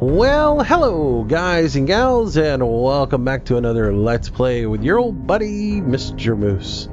Well, hello guys and gals, and welcome back to another Let's Play with your old buddy, Mr. Moose.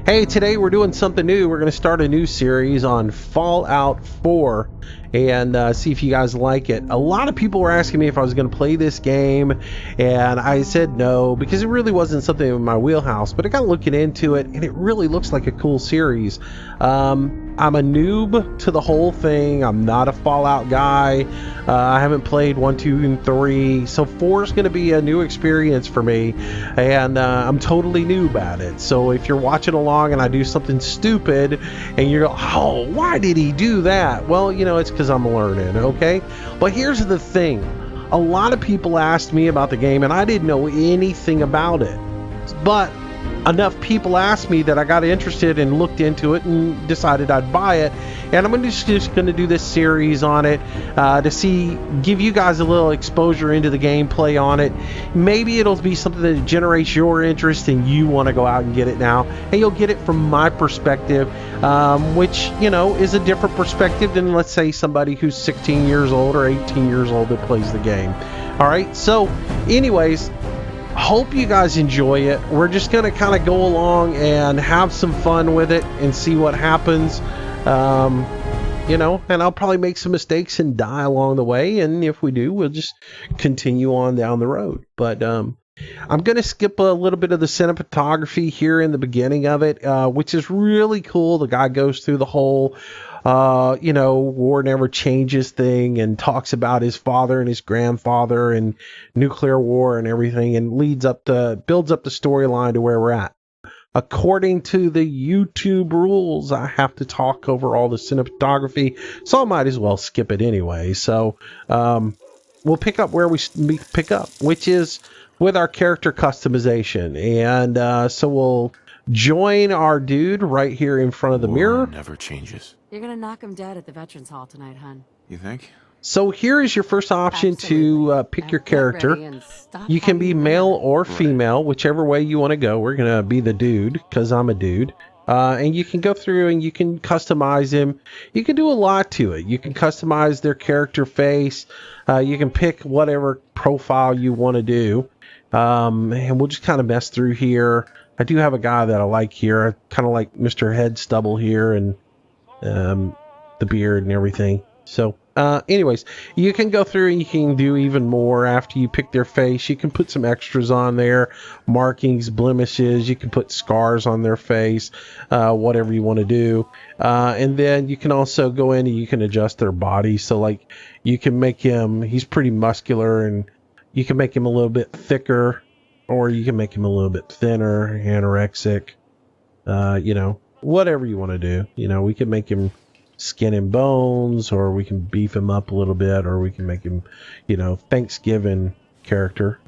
Hey, today we're doing something new. We're going to start a new series on Fallout 4 and see if you guys like it. A lot of people were asking me if I was going to play this game, and I said no, because it really wasn't something in my wheelhouse, but I got looking into it, and it really looks like a cool series. I'm a noob to the whole thing. I'm not a Fallout guy. I haven't played 1, 2, and 3, so 4 is going to be a new experience for me, and I'm totally noob at it. So if you're watching along and I do something stupid and you're like, oh, why did he do that? Well, you know, it's because I'm learning, okay? But here's the thing. A lot of people asked me about the game and I didn't know anything about it. But enough people asked me that I got interested and looked into it and decided I'd buy it. And I'm just going to do this series on it to give you guys a little exposure into the gameplay on it. Maybe it'll be something that generates your interest and you want to go out and get it now. And you'll get it from my perspective, which, you know, is a different perspective than, let's say, somebody who's 16 years old or 18 years old that plays the game. All right, so anyways, hope you guys enjoy it. We're just going to kind of go along and have some fun with it and see what happens. You know, and I'll probably make some mistakes and die along the way, and if we do, we'll just continue on down the road. But I'm going to skip a little bit of the cinematography here in the beginning of it, which is really cool. The guy goes through the whole you know, war never changes thing and talks about his father and his grandfather and nuclear war and everything, and builds up the storyline to where we're at. According to the YouTube rules, I have to talk over all the cinematography, so I might as well skip it anyway. So we'll pick up where we pick up, which is with our character customization. And so we'll join our dude right here in front of the mirror. Never changes. You're gonna knock him dead at the Veterans Hall tonight, hun. You think? So here is your first option to pick your character. You can be male or female, whichever way you want to go. We're going to be the dude, because I'm a dude. And you can go through and you can customize him. You can do a lot to it. You can customize their character face. You can pick whatever profile you want to do. And we'll just kind of mess through here. I do have a guy that I like here. I kind of like Mr. Head Stubble here and the beard and everything. So anyways, you can go through and you can do even more after you pick their face. You can put some extras on there, markings, blemishes. You can put scars on their face, whatever you want to do. And then you can also go in and you can adjust their body. So like you can make him, he's pretty muscular, and you can make him a little bit thicker, or you can make him a little bit thinner, anorexic, you know, whatever you want to do. You know, we can make him skin and bones, or we can beef him up a little bit, or we can make him, you know, Thanksgiving character,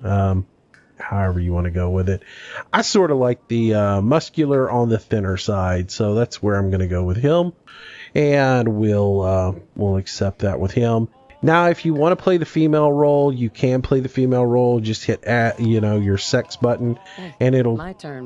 however you want to go with it. I sort of like the muscular on the thinner side, so that's where I'm going to go with him, and we'll accept that with him. Now, if you want to play the female role, you can play the female role. Just hit you know, your sex button, and it'll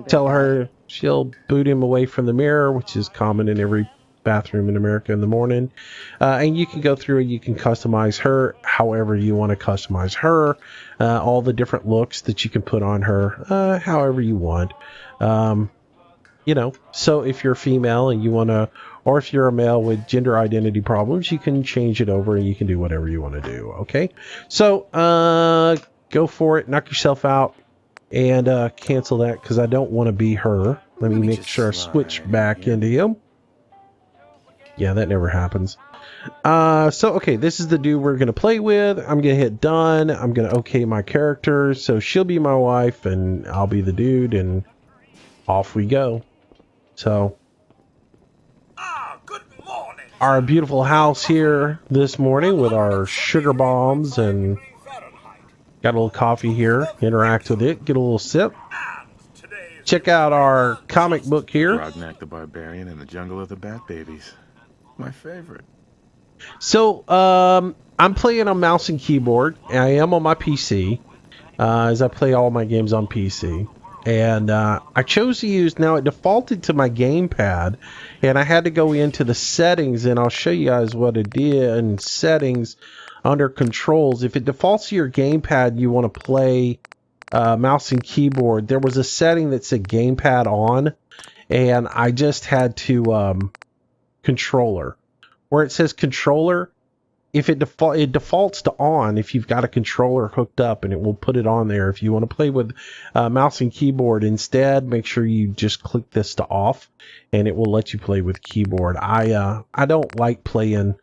tell her, she'll boot him away from the mirror, which is common in every bathroom in America in the morning. And you can go through and you can customize her however you want to customize her. All the different looks that you can put on her, however you want. You know, so if you're female and you want to, or if you're a male with gender identity problems, you can change it over and you can do whatever you want to do. Okay, so go for it, knock yourself out, and cancel that, because I don't want to be her. Let me make sure I switch back into him. Yeah, that never happens. So okay, this is the dude we're gonna play with. I'm gonna hit done. I'm gonna okay my character, so she'll be my wife and I'll be the dude, and off we go. So our beautiful house here this morning with our sugar bombs, and got a little coffee here. Interact with it, get a little sip. Check out our comic book here. Rognak the Barbarian in the Jungle of the Bat Babies. My favorite. So I'm playing on mouse and keyboard. I am on my PC, as I play all my games on PC. And I chose to use, now it defaulted to my gamepad, and I had to go into the settings, and I'll show you guys what it did in settings. under controls, if it defaults to your gamepad and you want to play mouse and keyboard, there was a setting that said gamepad on, and I just had to controller. Where it says controller, if it defaults to on if you've got a controller hooked up, and it will put it on there. If you want to play with mouse and keyboard instead, make sure you just click this to off, and it will let you play with keyboard. I don't like playing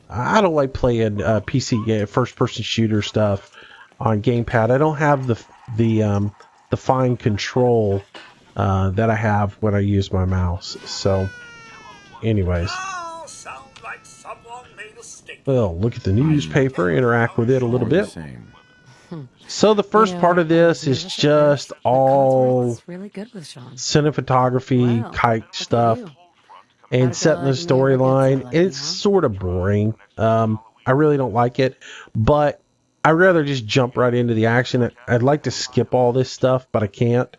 PC first person shooter stuff on gamepad. I don't have the fine control that I have when I use my mouse. So anyways, well, look at the newspaper, interact with it a little bit. So the first part of this is just all cinematography kite stuff and setting the storyline. It's sort of boring. I really don't like it, but I'd rather just jump right into the action. I'd like to skip all this stuff, but I can't.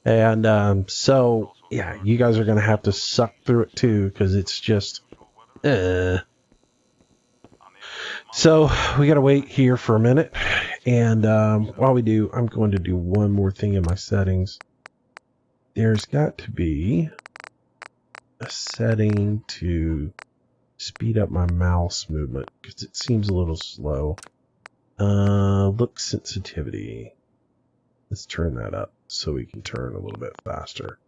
And so yeah, you guys are gonna have to suck through it too, because it's just So we gotta wait here for a minute, and while we do, I'm going to do one more thing in my settings. There's got to be a setting to speed up my mouse movement because it seems a little slow. Look sensitivity. Let's turn that up so we can turn a little bit faster.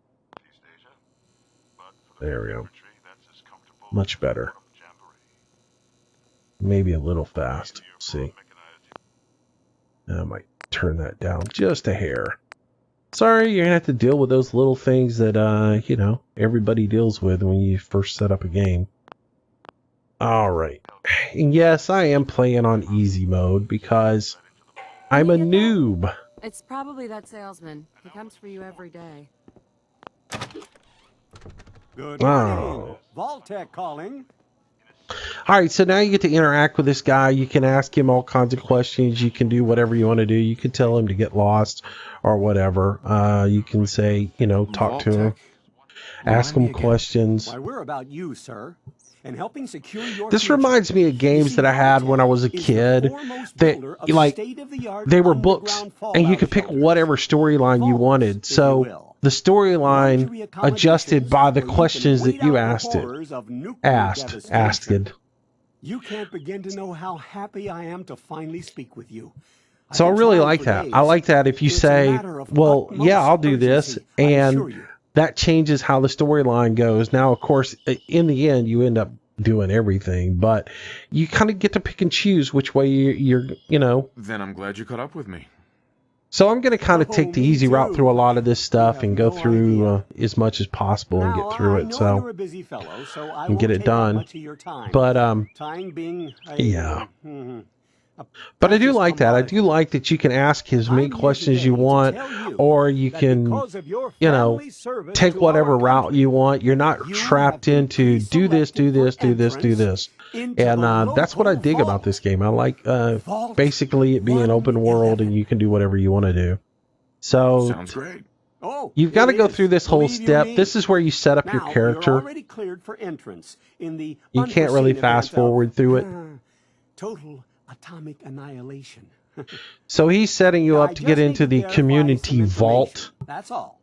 There we go. Much better. Maybe a little fast. We'll see. I might turn that down just a hair. Sorry, you're gonna have to deal with those little things that you know, everybody deals with when you first set up a game. Alright. And yes, I am playing on easy mode because I'm a noob. It's probably that salesman. He comes for you every day. Good morning. Vault-Tec calling. Alright, so now you get to interact with this guy. You can ask him all kinds of questions. You can do whatever you want to do. You can tell him to get lost or whatever. You can say, you know, talk to him. Ask him questions. Why, we're about you, sir. And helping secure your This future. reminds me of games that I had when I was a kid. That, like, they were books, and you could pick whatever storyline you wanted. So the storyline adjusted by the questions that you asked it. You can't begin to know how happy I am to finally speak with you. So I really like that. I like that if you say, well, yeah, I'll do this, and that changes how the storyline goes. Now, of course, in the end, you end up doing everything, but you kind of get to pick and choose which way you're, you know. Then I'm glad you caught up with me. So I'm going to kind of take the easy route through a lot of this stuff and go through as much as possible and get through it. So and get it done. But yeah. But I do like that. I do like that you can ask as many questions as you want, or you can, you know, take whatever route you want. You're not trapped into do this, do this, do this, do this. And that's what I dig about this game. I like basically it being open world and you can do whatever you want to do. So sounds great. You've got to go through this whole step. This is where you set up your character. You can't really fast forward through it. Total atomic annihilation. So he's setting you up to get into the community vault. That's all.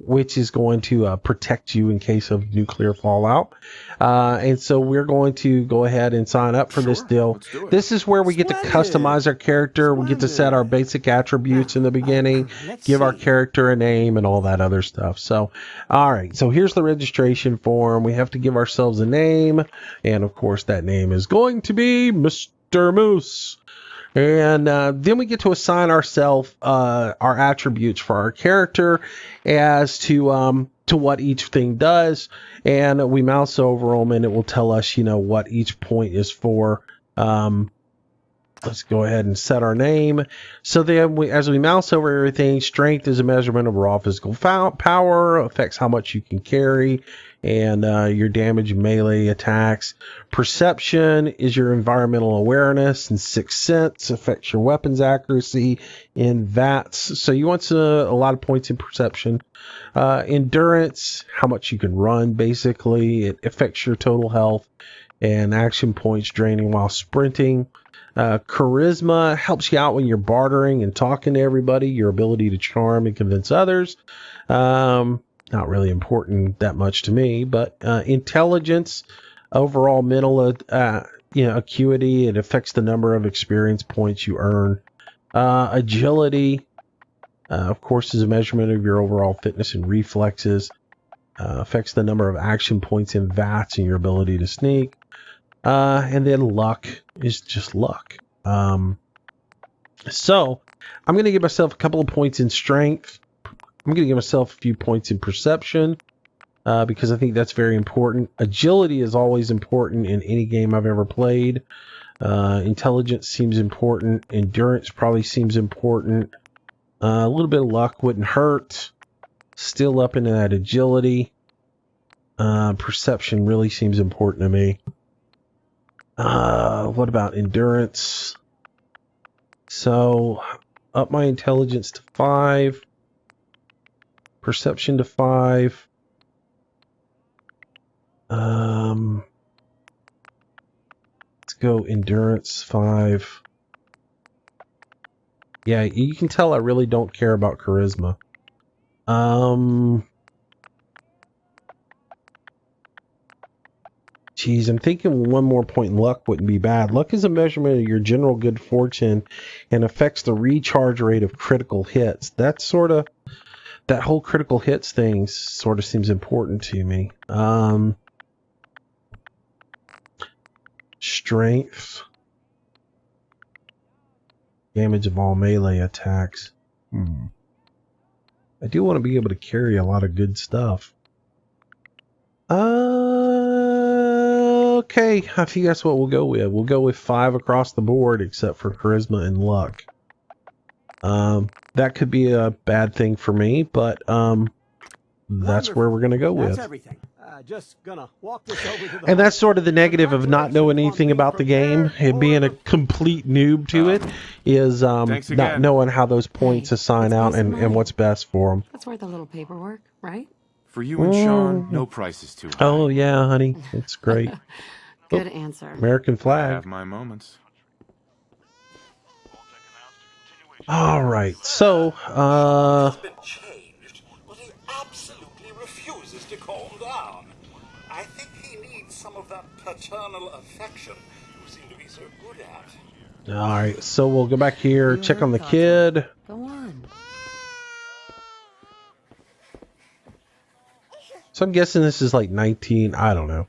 Which is going to protect you in case of nuclear fallout. And so we're going to go ahead and sign up for this deal. This is where we get to customize our character. We get to set our basic attributes in the beginning, give our character a name and all that other stuff. So, all right. So here's the registration form. We have to give ourselves a name. And of course, that name is going to be Mistermoose. And then we get to assign ourselves our attributes for our character as to what each thing does, and we mouse over them, and it will tell us, you know, what each point is for. Let's go ahead and set our name. So then, as we mouse over everything, strength is a measurement of raw physical power, affects how much you can carry, and your damage melee attacks. Perception is your environmental awareness, and sixth sense affects your weapons accuracy in VATS. So you want a lot of points in perception. Endurance, how much you can run, basically. It affects your total health. and action points draining while sprinting. Charisma helps you out when you're bartering and talking to everybody. Your ability to charm and convince others. Not really important that much to me, but intelligence, overall mental acuity, it affects the number of experience points you earn. Agility, of course, is a measurement of your overall fitness and reflexes. Affects the number of action points in VATS and your ability to sneak. And then luck is just luck. So I'm going to give myself a couple of points in strength. I'm going to give myself a few points in perception because I think that's very important. Agility is always important in any game I've ever played. Intelligence seems important. Endurance probably seems important. A little bit of luck wouldn't hurt. Still up into that agility. Perception really seems important to me. What about endurance? So up my intelligence to 5. Perception to 5. Let's go endurance 5. Yeah, you can tell I really don't care about charisma. Geez, I'm thinking one more point in luck wouldn't be bad. Luck is a measurement of your general good fortune and affects the recharge rate of critical hits. That whole critical hits thing sort of seems important to me. Strength. Damage of all melee attacks. I do want to be able to carry a lot of good stuff. Okay, I think that's what we'll go with. We'll go with 5 across the board, except for charisma and luck. That could be a bad thing for me, but that's where we're going to go with. That's everything. Just gonna walk this over to the And that's sort of the negative of not knowing anything about the game and being a complete noob to it, is not knowing how those points assign out and what's best for them. That's worth a little paperwork, right? For you and Sean, no price is too high. Oh, yeah, honey. It's great. Good answer. American I flag. have my moments. All right, so, Has been changed, but he absolutely refuses to calm down. I think he needs some of that paternal affection you seem to be so good at. all right, so we'll go back here, check on the kid. Go on. So I'm guessing this is like 19, I don't know.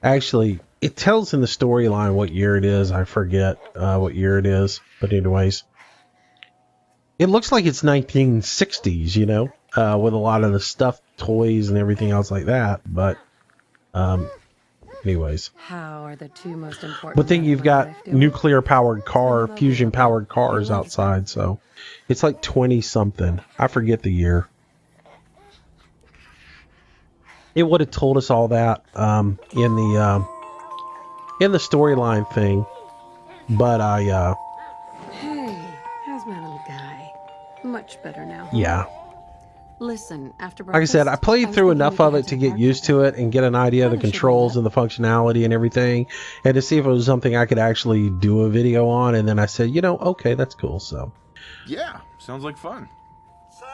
Actually, it tells in the storyline what year it is. I forget what year it is, but anyways. It looks like it's 1960s, you know, with a lot of the stuffed toys and everything else like that, but anyways. How are the two most important? But then you've got nuclear-powered fusion-powered cars outside, so it's like 20-something. I forget the year. It would have told us all that in the storyline thing, but Hey, how's my little guy? Much better now. yeah. Listen, after Like I said, I played through enough of it to get used to it and get an idea of the controls and the functionality and everything, and to see if it was something I could actually do a video on. And then I said, you know, okay, that's cool. So Yeah, sounds like fun. Sir,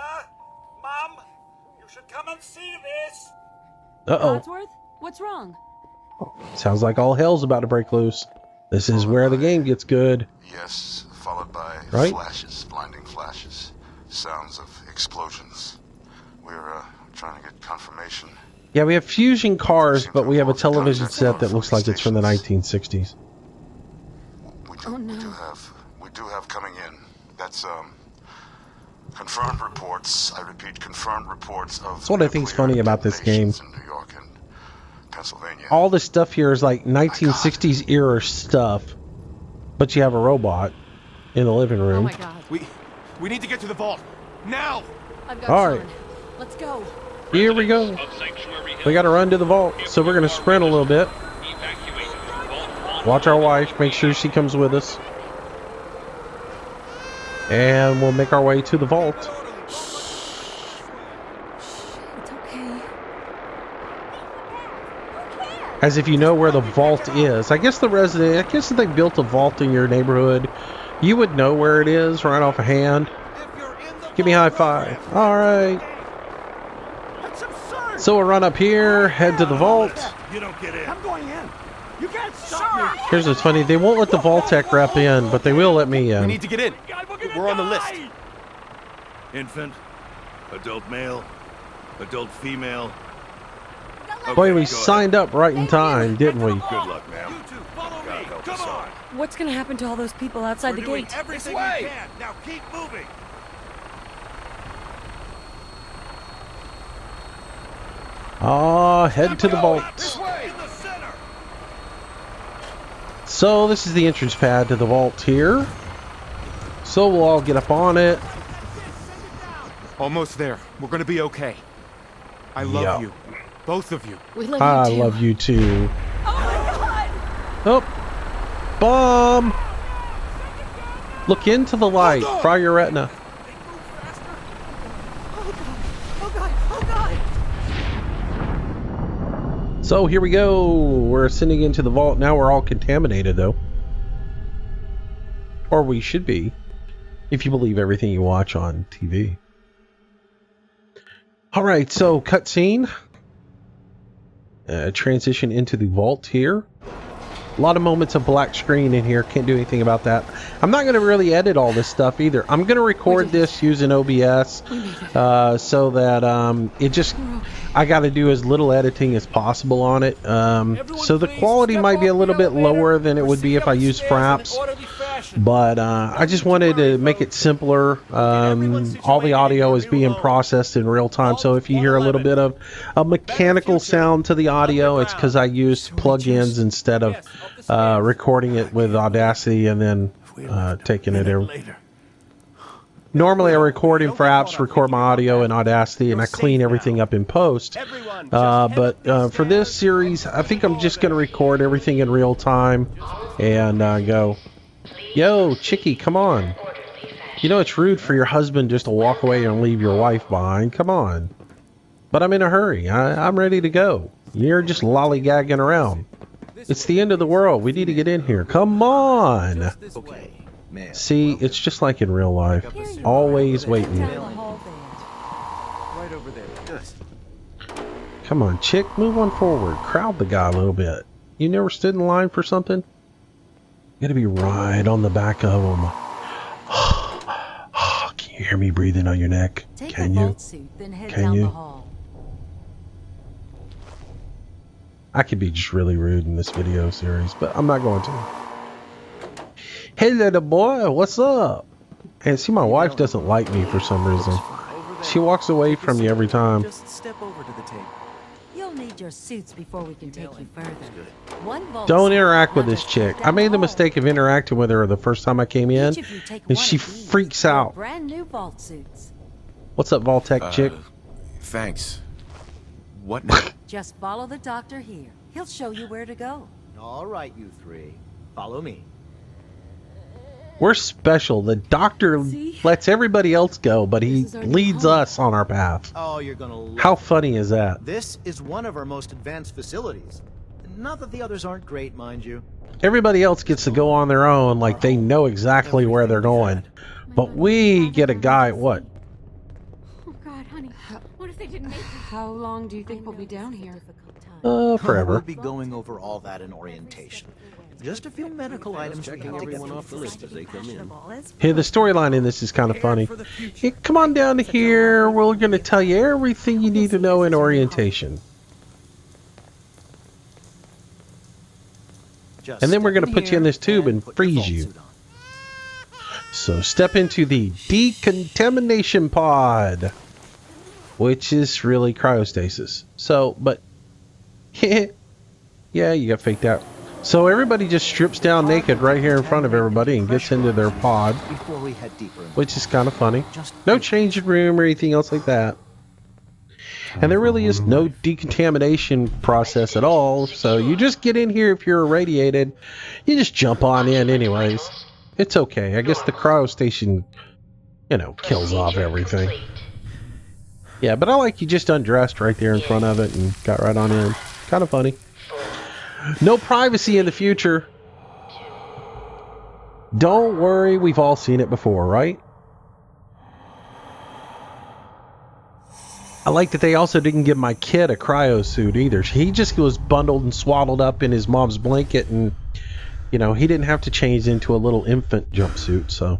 Mom, you should come and see this. Wadsworth, what's wrong? Sounds like all hell's about to break loose. This is where the game gets good. Yes, followed by Right? flashes, blinding flashes, sounds of explosions. We're trying to get confirmation. Yeah, we have fusion cars, but we have a television set that looks like it's from the 1960s. We do have coming in. That's confirmed reports. I repeat, confirmed reports of. That's what I think's funny about this game. In New York and Pennsylvania. All this stuff here is like 1960s era stuff, but you have a robot in the living Oh room. my God. We need to get to the vault now. I've got All Sean. right. Let's go. Here we go. We got to run to the vault, so we're going to sprint a little bit. Watch our wife, make sure she comes with us. And we'll make our way to the vault. It's okay. As if you know where the vault is. I guess if they built a vault in your neighborhood, you would know where it is right off a hand. Give me a high five. Alright. So we'll run up here, head to the vault. You don't get in. I'm going in. You can't stop me. Here's what's funny, they won't let the vault tech rep in, but they will let me in. We need to get in. We're on the list. Infant, adult male, adult female. Boy, we signed up right in time, didn't we? Good luck, ma'am. You two, follow me. Come on. What's gonna happen to all those people outside the gate? Everything we can. Now keep moving. Head to the vault. This way. In the center. So this is the entrance pad to the vault here. So we'll all get up on it. Almost there. We're gonna be okay. I love you. Both of you. We love I you too. love you too. Oh my god! Oh! Bomb! Look into the light. Fry your retina. Oh god! Oh god! So here we go. We're ascending into the vault. Now we're all contaminated though. Or we should be. If you believe everything you watch on TV. Alright, so cutscene. Transition into the vault here. A lot of moments of black screen in here. Can't do anything about that. I'm not going to really edit all this stuff either. I'm going to record this using OBS so that it just... I got to do as little editing as possible on it. So the quality might be a little bit lower than it would be if I used Fraps. But I just wanted to make it simpler. All the audio is being processed in real time. So if you hear a little bit of a mechanical sound to the audio, it's because I used plugins instead of recording it with Audacity and then taking it in. Normally I record in Fraps, record my audio in Audacity, and I clean everything up in post. But for this series, I think I'm just going to record everything in real time and go, yo, chickie, come on. You know it's rude for your husband just to walk away and leave your wife behind. Come on. But I'm in a hurry. I'm ready to go. You're just lollygagging around. It's the end of the world. We need to get in here. Come on. See, it's just like in real life. Always waiting. Right over there. Come on, chick, move on forward. Crowd the guy a little bit. You never stood in line for something? You gotta be right on the back of them. Can you hear me breathing on your neck? Can you? Can you? I could be just really rude in this video series, but I'm not going to. Hey there, the boy, what's up? And see, my wife doesn't like me for some reason. She walks away from me every time. Just step over to the table. You'll need your suits before we can take you further. Don't interact with this chick. I made the mistake of interacting with her the first time I came in, and she freaks out. Brand new vault suits. What's up, Vault-Tech chick? Thanks. What now? Just follow the doctor here. He'll show you where to go. All right, you three. Follow me. We're special. The doctor lets everybody else go, but he leads us on our path. Oh, you're gonna love How funny is that? This is one of our most advanced facilities. Not that the others aren't great, mind you. Everybody else gets to go on their own like they know exactly where they're going. But we get a guy, what? Oh god, honey. What if they didn't make it? How long do you think we'll be down here? We'll Forever. be going over all that in orientation. Just a few medical items we have to get through off the list as they come in. Hey, the storyline in this is kind of funny. Hey, come on down here. We're going to tell you everything you need to know in orientation. And then we're going to put you in this tube and freeze you. So step into the decontamination pod, which is really cryostasis. So, but yeah, you got faked out. So everybody just strips down naked right here in front of everybody and gets into their pod, which is kind of funny. No changing room or anything else like that. And there really is no decontamination process at all, so you just get in here if you're irradiated. You just jump on in anyways. It's okay. I guess the cryo station, you know, kills off everything. Yeah, but I like you just undressed right there in front of it and got right on in. Kind of funny. No privacy in the future. Don't worry, we've all seen it before, right? I like that they also didn't give my kid a cryo suit either. He just was bundled and swaddled up in his mom's blanket, and you know, he didn't have to change into a little infant jumpsuit, so.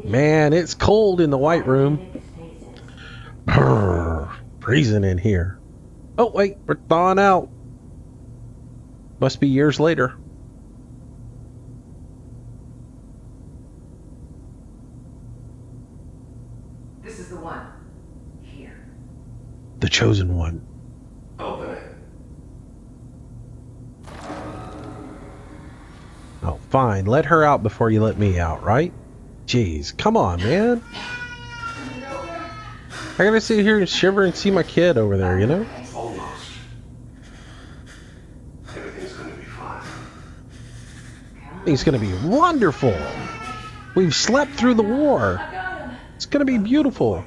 Man, it's cold in the White Room. Brrr, freezing in here. Oh, wait, we're thawing out. Must be years later. This is the one. Here. The chosen one. Open it. Oh, fine. Let her out before you let me out, right? Jeez, come on, man. I gotta sit here and shiver and see my kid over there, you know? Almost. Everything's gonna be fine. It's gonna be wonderful. We've slept through the war. It's gonna be beautiful.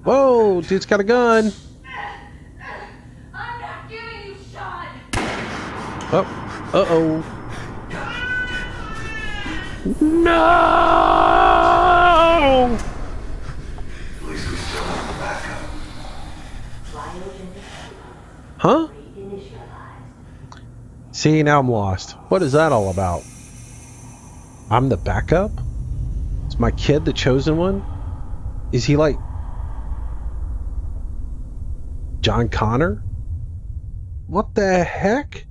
Whoa, dude's got a gun. I'm not giving you shot. Oh, uh-oh. No! At least we still have the backup. Huh? See, now I'm lost. What is that all about? I'm the backup? Is my kid the chosen one? Is he like John Connor? What the heck?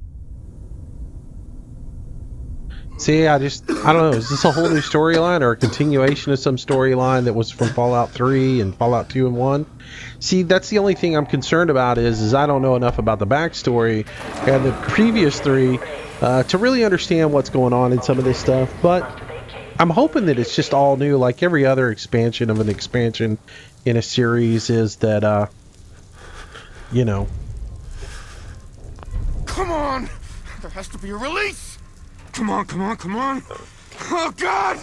See, I don't know. Is this a whole new storyline or a continuation of some storyline that was from Fallout 3 and Fallout 2 and 1? See, that's the only thing I'm concerned about is I don't know enough about the backstory and the previous 3 to really understand what's going on in some of this stuff. But I'm hoping that it's just all new, like every other expansion of an expansion in a series is that, you know. Come on! There has to be a release! Come on, come on, come on! Oh, God!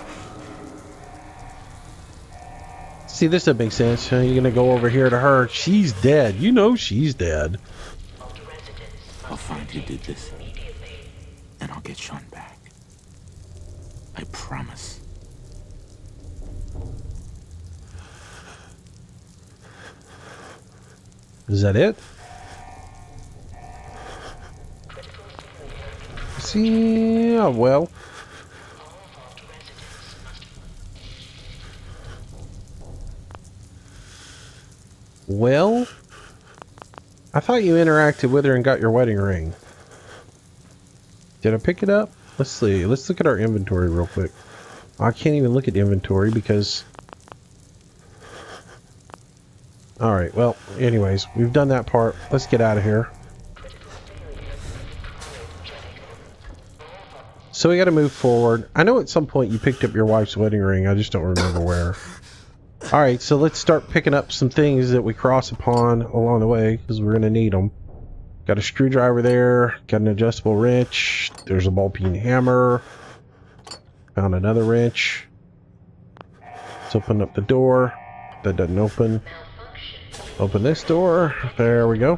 See, this doesn't make sense. You're gonna go over here to her. She's dead. You know she's dead. I'll find who did this. And I'll get Sean back. I promise. Is that it? See, yeah, well. Well, I thought you interacted with her and got your wedding ring. Did I pick it up? Let's see. Let's look at our inventory real quick. I can't even look at inventory because... Alright, well, anyways, we've done that part. Let's get out of here. So we got to move forward. I know at some point you picked up your wife's wedding ring. I just don't remember where. Alright, so let's start picking up some things that we cross upon along the way, because we're going to need them. Got a screwdriver there. Got an adjustable wrench. There's a ball-peen hammer. Found another wrench. Let's open up the door. That doesn't open. Open this door. There we go.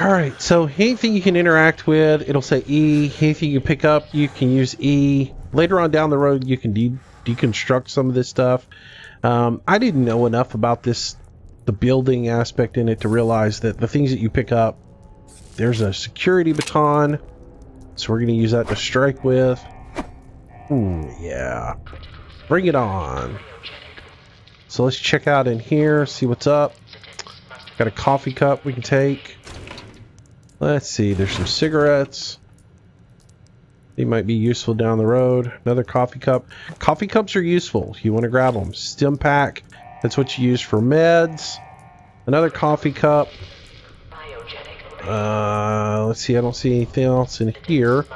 Alright, so anything you can interact with, it'll say E. Anything you pick up, you can use E. Later on down the road, you can deconstruct some of this stuff. I didn't know enough about this, the building aspect in it, to realize that the things that you pick up, there's a security baton. So we're going to use that to strike with. Ooh, yeah. Bring it on. So let's check out in here, see what's up. Got a coffee cup we can take. Let's see, there's some cigarettes. They might be useful down the road. Another coffee cup. Coffee cups are useful. You want to grab them. Stim pack. That's what you use for meds. Another coffee cup. Let's see, I don't see anything else in here.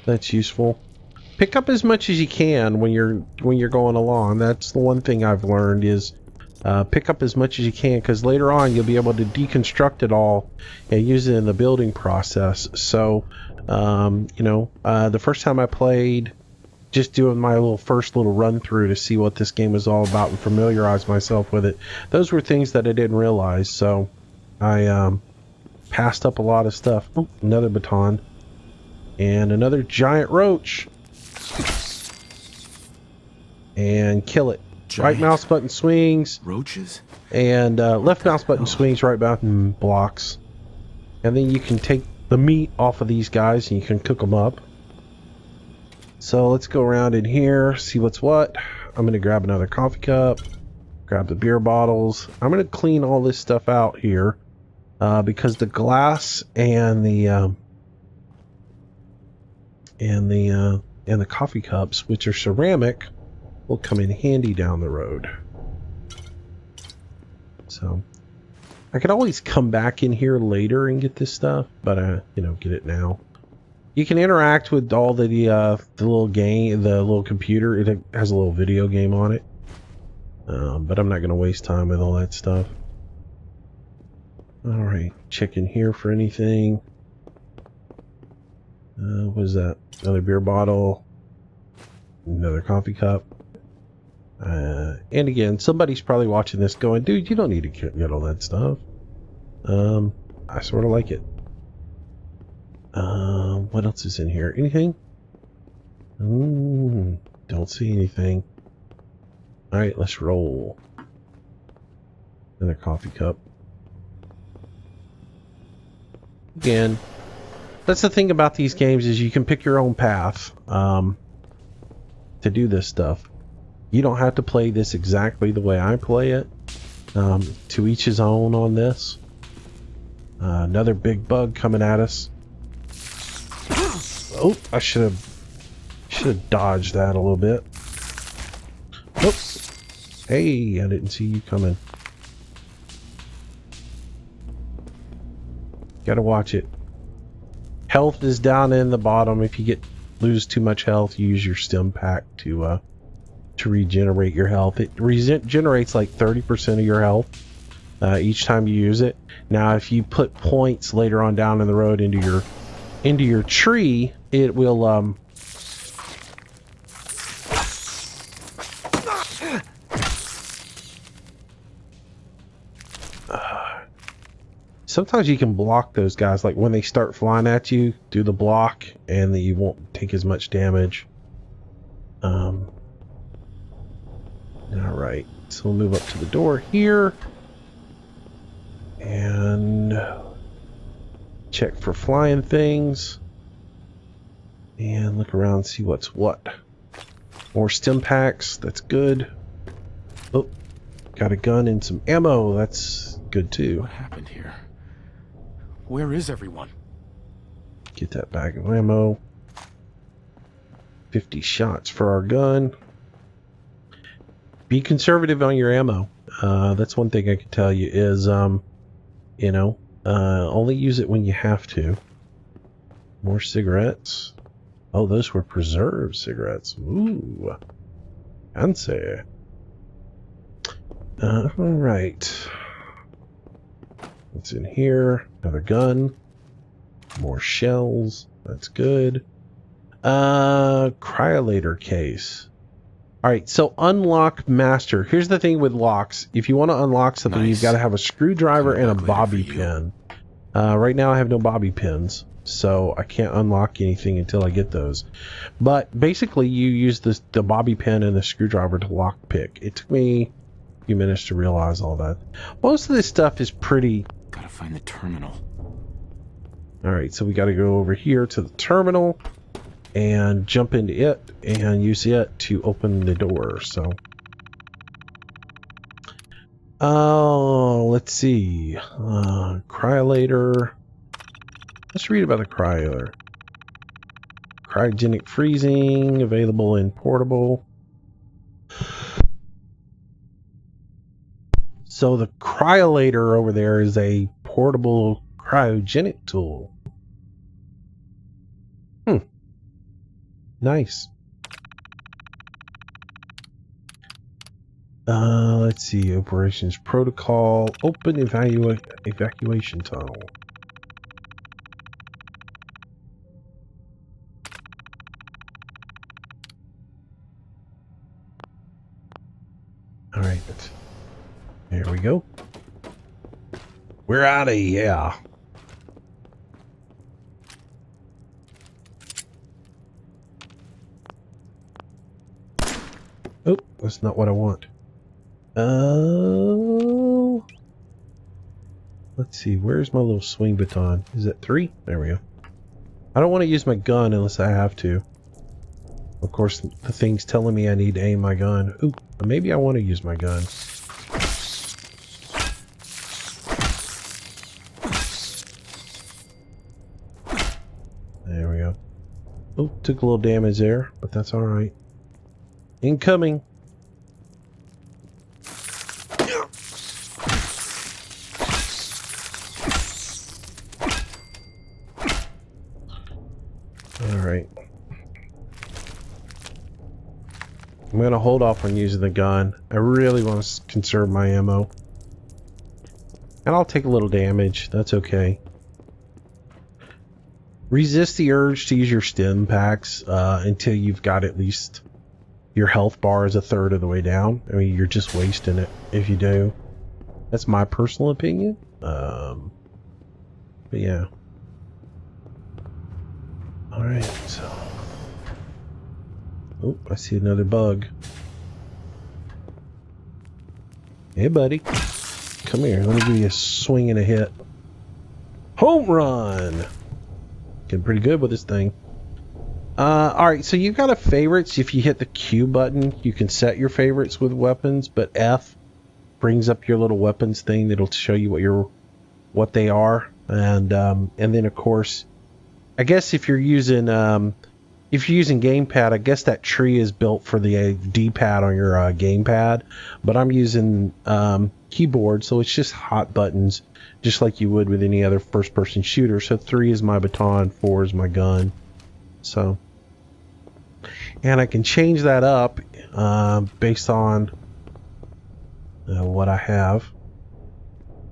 That's useful. Pick up as much as you can when you're going along. That's the one thing I've learned is pick up as much as you can, because later on you'll be able to deconstruct it all and use it in the building process. So you know, the first time I played just doing my first little run through to see what this game was all about and familiarize myself with it. Those were things that I didn't realize, so I passed up a lot of stuff. Oh, another baton. And another giant roach. And kill it. Right mouse button swings. Roaches? And left mouse button swings, right button blocks. And then you can take the meat off of these guys and you can cook them up. So let's go around in here, see what's what. I'm going to grab another coffee cup, grab the beer bottles. I'm going to clean all this stuff out here because the glass and the coffee cups, which are ceramic, will come in handy down the road. So I could always come back in here later and get this stuff, but you know, get it now. You can interact with all the little game, the little computer. It has a little video game on it, but I'm not going to waste time with all that stuff. All right, check in here for anything. What was that? Another beer bottle, another coffee cup. And again, somebody's probably watching this going, dude, you don't need to get all that stuff. I sort of like it. What else is in here? Anything? Don't see anything. Alright, let's roll. Another coffee cup. Again, that's the thing about these games is you can pick your own path to do this stuff. You don't have to play this exactly the way I play it. To each his own on this. Another big bug coming at us. Oh, I should have dodged that a little bit. Oops. Hey, I didn't see you coming. Gotta watch it. Health is down in the bottom. If you lose too much health, use your stim pack to regenerate your health. It regenerates like 30% of your health each time you use it. Now, if you put points later on down in the road into your tree, it will sometimes you can block those guys, like when they start flying at you, do the block and then you won't take as much damage. All right, so we'll move up to the door here and check for flying things and look around and see what's what. More stim packs, that's good. Oh, got a gun and some ammo, that's good too. What happened here? Where is everyone? Get that bag of ammo. 50 shots for our gun. Be conservative on your ammo. That's one thing I can tell you is, you know, only use it when you have to. More cigarettes. Oh, those were preserved cigarettes. Ooh, fancy. All right. What's in here? Another gun. More shells. That's good. Cryolator case. Alright, so unlock master. Here's the thing with locks. If you want to unlock something, you've got to have a screwdriver and a bobby pin. Right now I have no bobby pins, so I can't unlock anything until I get those. But basically you use the bobby pin and the screwdriver to lockpick. It took me a few minutes to realize all that. Most of this stuff is pretty... Gotta find the terminal. Alright, so we got to go over here to the terminal and jump into it and use it to open the door. So let's see, cryolator. Let's read about the cryolator. Cryogenic freezing, available in portable. So the cryolator over there is a portable cryogenic tool. Nice. Let's see. Operations protocol. Open evacuation tunnel. All right. There we go. We're out of here. Oh, that's not what I want. Oh. Let's see. Where's my little swing baton? Is it 3? There we go. I don't want to use my gun unless I have to. Of course, the thing's telling me I need to aim my gun. Ooh, maybe I want to use my gun. There we go. Oh, took a little damage there, but that's alright. Incoming. Alright. I'm going to hold off on using the gun. I really want to conserve my ammo. And I'll take a little damage. That's okay. Resist the urge to use your stim packs until you've got at least your health bar is a third of the way down. I mean, you're just wasting it if you do. That's my personal opinion. But yeah. Alright, so... Oh, I see another bug. Hey, buddy. Come here. Let me give you a swing and a hit. Home run! Getting pretty good with this thing. Alright, so you've got a favorites. If you hit the Q button, you can set your favorites with weapons, but F brings up your little weapons thing that'll show you what they are. And then of course, I guess if you're using gamepad, I guess that tree is built for the D-pad on your gamepad, but I'm using keyboard, so it's just hot buttons, just like you would with any other first-person shooter. So 3 is my baton, 4 is my gun. So, and I can change that up based on what I have.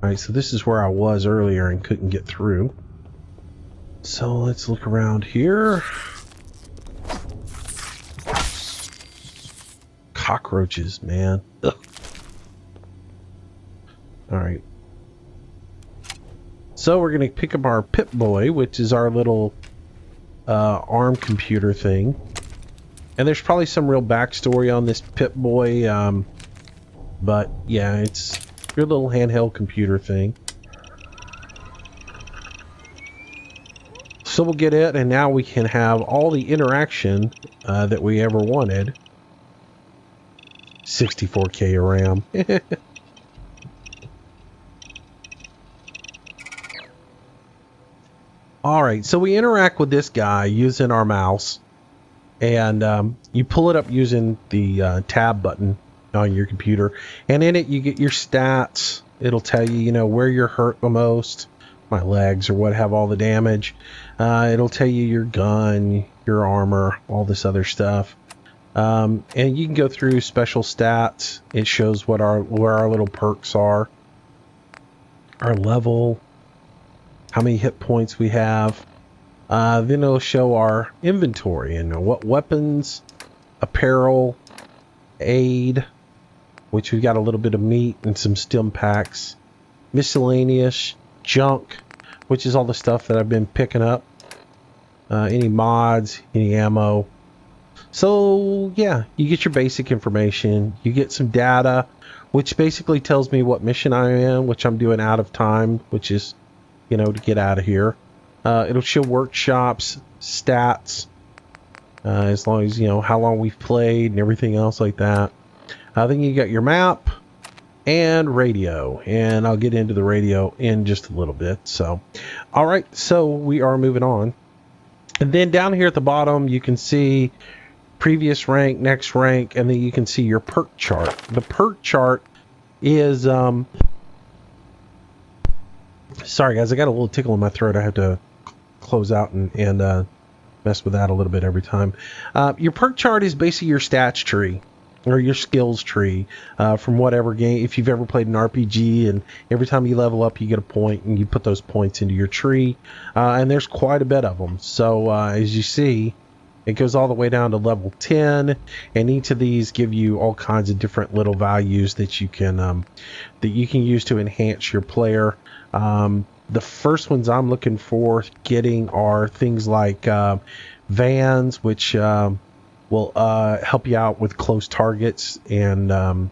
All right, so this is where I was earlier and couldn't get through. So let's look around here. Cockroaches, man. Ugh. All right. So we're going to pick up our Pip-Boy, which is our little ARM computer thing. And there's probably some real backstory on this Pip-Boy, but yeah, it's your little handheld computer thing. So we'll get it, and now we can have all the interaction that we ever wanted. 64K of RAM. Alright, so we interact with this guy using our mouse. And you pull it up using the tab button on your computer. And in it, you get your stats. It'll tell you, where you're hurt the most. My legs or what have all the damage. It'll tell you your gun, your armor, all this other stuff. And you can go through special stats. It shows where our little perks are. Our level. How many hit points we have. Then it'll show our inventory and what weapons, apparel, aid, which we got a little bit of meat and some stim packs, miscellaneous, junk, which is all the stuff that I've been picking up, any mods, any ammo. So yeah, you get your basic information, you get some data, which basically tells me what mission I am, which I'm doing out of time, which is, to get out of here. It'll show workshops, stats, as long as, how long we've played and everything else like that. Then you got your map and radio, and I'll get into the radio in just a little bit. So, all right, so we are moving on. And then down here at the bottom, you can see previous rank, next rank, and then you can see your perk chart. The perk chart is... Sorry guys, I got a little tickle in my throat. I have to close out and mess with that a little bit every time. Your perk chart is basically your stats tree or your skills tree from whatever game. If you've ever played an RPG, and every time you level up you get a point and you put those points into your tree, and there's quite a bit of them. So as you see, It goes all the way down to level 10, and each of these give you all kinds of different little values that you can use to enhance your player. The first ones I'm looking for getting are things like vans, which will help you out with close targets and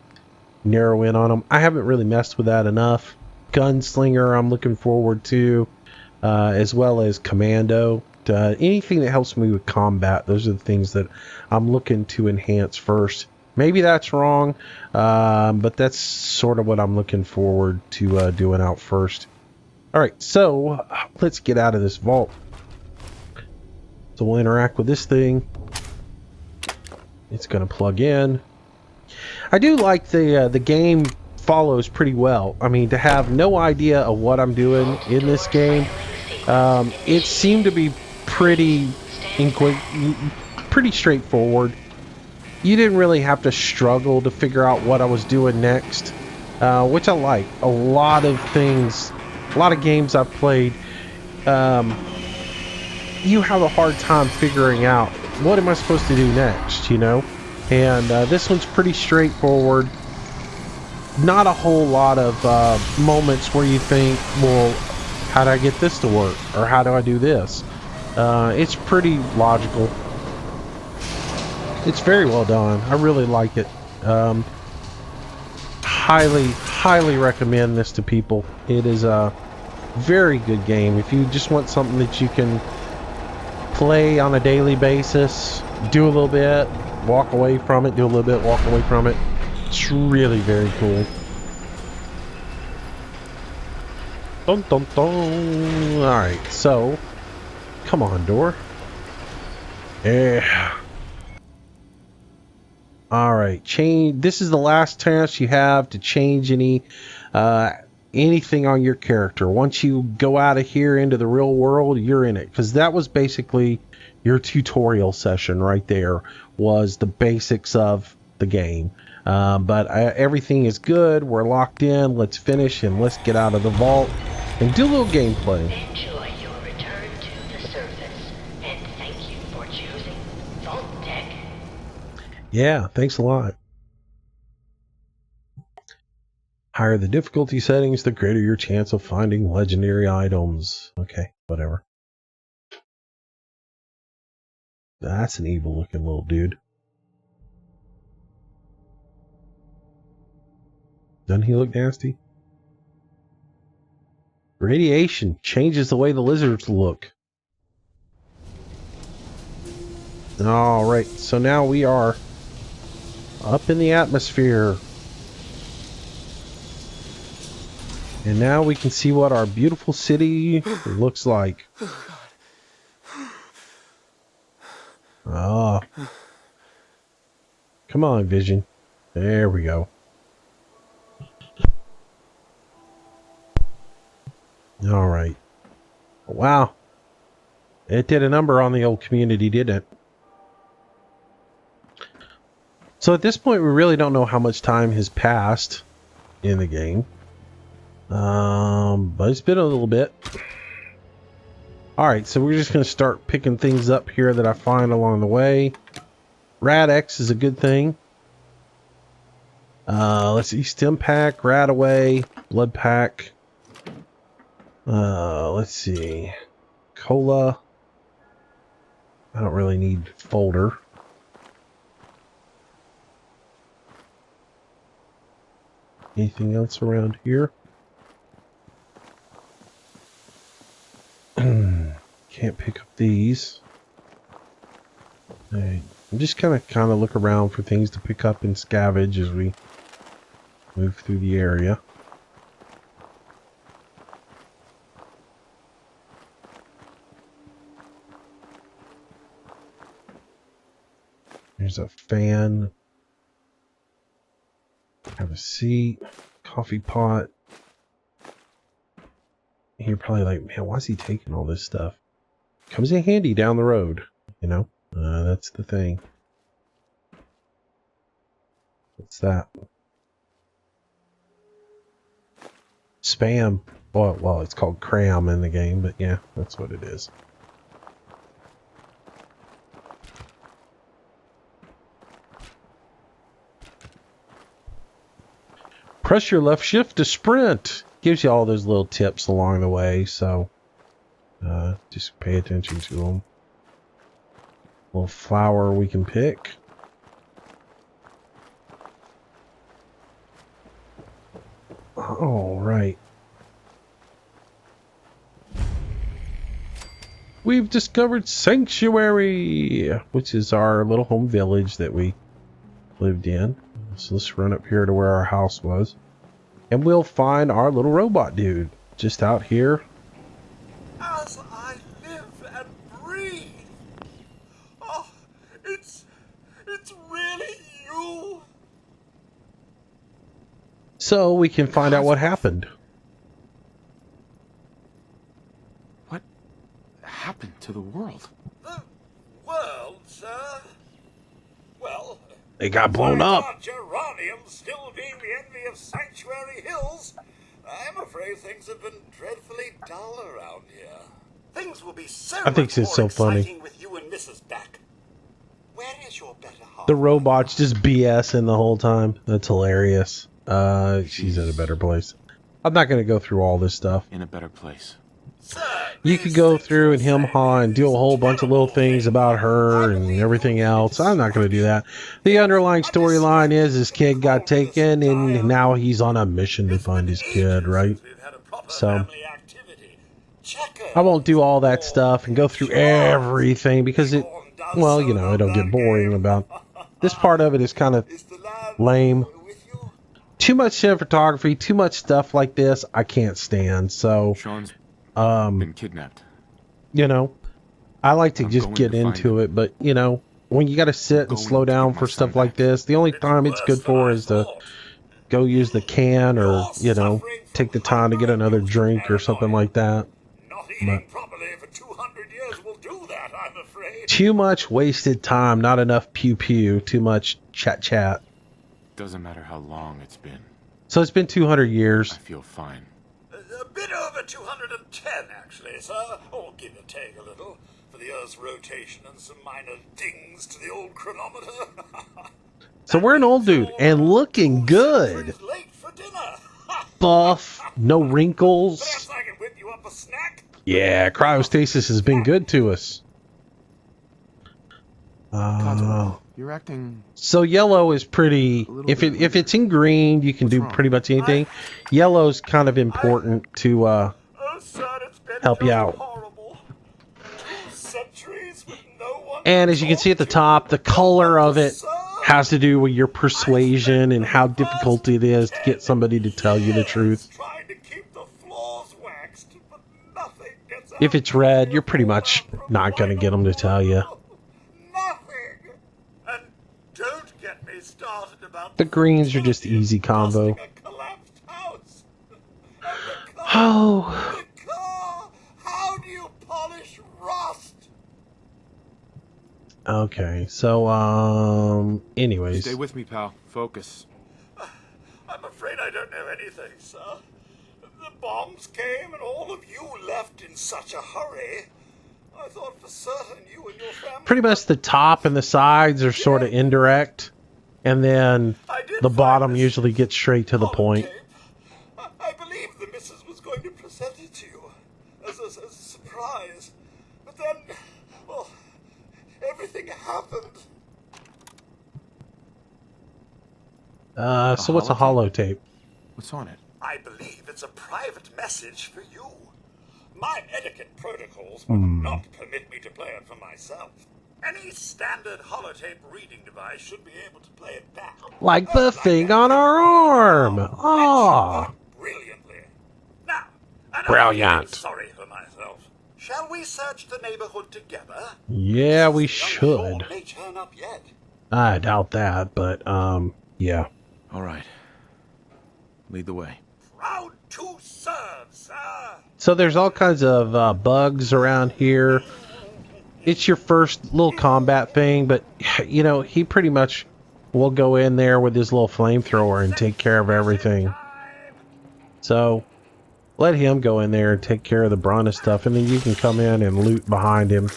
narrow in on them. I haven't really messed with that enough. Gunslinger I'm looking forward to, as well as commando. Anything that helps me with combat, those are the things that I'm looking to enhance first. Maybe that's wrong, but that's sort of what I'm looking forward to doing out first. Alright, so let's get out of this vault. So we'll interact with this thing. It's going to plug in. I do like the game follows pretty well. I mean, to have no idea of what I'm doing in this game, it seemed to be pretty straightforward. You didn't really have to struggle to figure out what I was doing next, which I like. A lot of games I've played, you have a hard time figuring out what am I supposed to do next, you know? And this one's pretty straightforward. Not a whole lot of moments where you think, well, how do I get this to work? Or how do I do this? It's pretty logical. It's very well done. I really like it. Highly recommend this to people. It is a very good game. If you just want something that you can play on a daily basis, do a little bit, walk away from it, do a little bit, walk away from it. It's really very cool. Dun dun dun. Alright, so come on, door. Yeah. Alright, change. This is the last chance you have to change anything on your character. Once you go out of here into the real world, you're in it. Because that was basically your tutorial session right there, was the basics of the game. But everything is good. We're locked in. Let's finish and let's get out of the vault and do a little gameplay. Enjoy your return to the surface, and thank you for choosing Vault Tech. Yeah, thanks a lot. Higher the difficulty settings, the greater your chance of finding legendary items. Okay, whatever. That's an evil looking little dude. Doesn't he look nasty? Radiation changes the way the lizards look. Alright, so now we are up in the atmosphere. And now we can see what our beautiful city looks like. Ah. Come on, Vision. There we go. Alright. Wow. It did a number on the old community, didn't it? So at this point, we really don't know how much time has passed in the game. But it's been a little bit. Alright, so we're just going to start picking things up here that I find along the way. Rad-X is a good thing. Let's see, Stim Pack, Radaway, Blood Pack. Let's see. Cola. I don't really need folder. Anything else around here? Can't pick up these. I'm just kind of look around for things to pick up and scavenge as we move through the area. There's a fan. Have a seat. Coffee pot. And you're probably like, man, why is he taking all this stuff? Comes in handy down the road, you know? That's the thing. What's that? Spam. Well, it's called cram in the game, but yeah, that's what it is. Press your left shift to sprint. Gives you all those little tips along the way, so just pay attention to them. Little flower we can pick. All right. We've discovered Sanctuary, which is our little home village that we lived in. So let's run up here to where our house was. And we'll find our little robot dude just out here. As I live and breathe. Oh, it's really you. So we can find out what happened. What happened to the world? The world, sir? Well, They got blown up. Geranium still being the envy of Sanctuary Hills, I'm afraid things have been dreadfully dull around here. Things will be so I think much it's more so funny. exciting with you and Mrs. back. Where is your better half? The robot's just BSing the whole time. That's hilarious. She's in a better place. I'm not going to go through all this stuff. In a better place. You could go through and hem-haw and do a whole bunch of little things about her and everything else. I'm not going to do that. The underlying storyline is this kid got taken and now he's on a mission to find his kid, right? So I won't do all that stuff and go through everything because it, well, you know, it'll get boring. About this part of it is kind of lame. Too much cinematography, too much stuff like this I can't stand. So Sean's been kidnapped. you know, I like to just get into it, but you know, when you got to sit and slow down for stuff like this, the only time it's good for is to go use the can or, you know, take the time to get another drink or something like that. But too much wasted time, not enough pew pew, too much chat. Doesn't matter how long it's been. So it's been 200 years. I feel fine. A bit over 210, actually, sir. Or give or take a little, for the Earth's rotation and some minor dings to the old chronometer. So we're an old dude and looking good. Buff, no wrinkles. I can whip you up a snack. Yeah, cryostasis has been good to us. You're acting. So yellow is pretty. If it's in green, you can do pretty much anything. Yellow's kind of important to help you out. And as you can see at the top, the color of it has to do with your persuasion and how difficult it is to get somebody to tell you the truth. If it's red, you're pretty much not going to get them to tell you. The greens are just easy combo. Oh. How do you polish rust? Okay, so anyways. Stay with me, pal. Focus. I'm afraid I don't know anything, sir. The bombs came and all of you left in such a hurry. I thought for certain you and your family. Pretty much the top and the sides are sort of indirect. And then the bottom usually gets straight to the point. I believe the missus was going to present it to you as a surprise. But then, well, everything happened. So what's a holotape? What's on it? I believe it's a private message for you. My etiquette protocols would not permit me to play it for myself. Any standard holotape reading device should be able to play it back. Like the thing on our arm. Ah. Brilliantly. Now, Brilliant. Sorry for myself. Shall we search the neighborhood together? Yeah, we should. May turn up yet. I doubt that, but yeah. All right. Lead the way. Proud to serve, sir. So there's all kinds of bugs around here. It's your first little combat thing, but you know, he pretty much will go in there with his little flamethrower and take care of everything. So let him go in there and take care of the brunt of stuff, and then you can come in and loot behind him.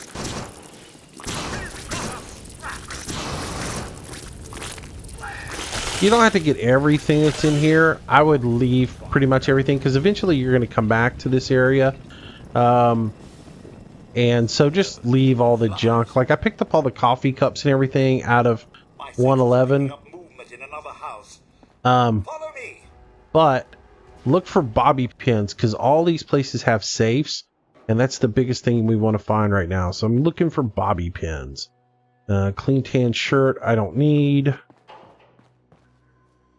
You don't have to get everything that's in here. I would leave pretty much everything because eventually you're going to come back to this area. And so just leave all the junk. Like I picked up all the coffee cups and everything out of 111. But look for bobby pins because all these places have safes. And that's the biggest thing we want to find right now. So I'm looking for bobby pins. Clean tan shirt I don't need.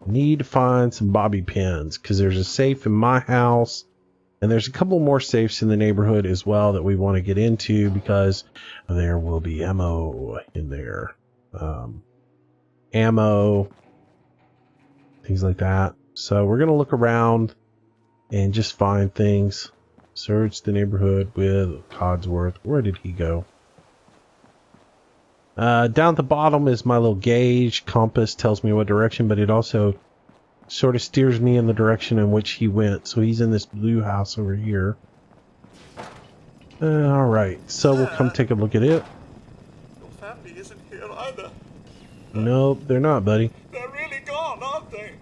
Need to find some bobby pins because there's a safe in my house. And there's a couple more safes in the neighborhood as well that we want to get into because there will be ammo in there. Ammo. Things like that. So we're going to look around and just find things. Search the neighborhood with Codsworth. Where did he go? Down at the bottom is my little gauge. Compass tells me what direction, but it also sort of steers me in the direction in which he went. So he's in this blue house over here. Alright, so we'll come take a look at it. Your family isn't here either. Nope, they're not, buddy. They're really gone, aren't they?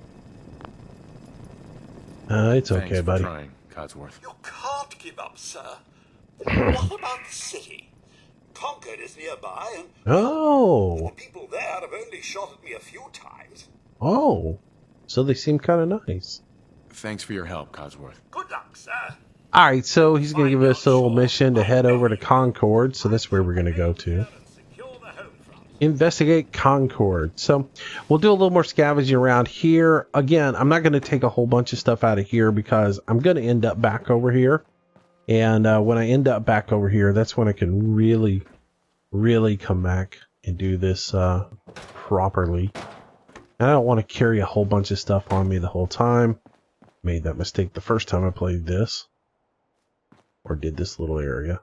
It's okay, buddy. Trying, Codsworth. You can't give up, sir. What about the city? Concord is nearby, and Oh! the people there have only shot at me a few times. Oh! So they seem kind of nice. Thanks for your help, Codsworth. Good luck, sir. Alright, so he's going to give us a little mission to head over to Concord. So that's where we're going to go to. Investigate Concord. So we'll do a little more scavenging around here. Again, I'm not going to take a whole bunch of stuff out of here because I'm going to end up back over here. And when I end up back over here, that's when I can really, really come back and do this properly. And I don't want to carry a whole bunch of stuff on me the whole time. Made that mistake the first time I played this. Or did this little area.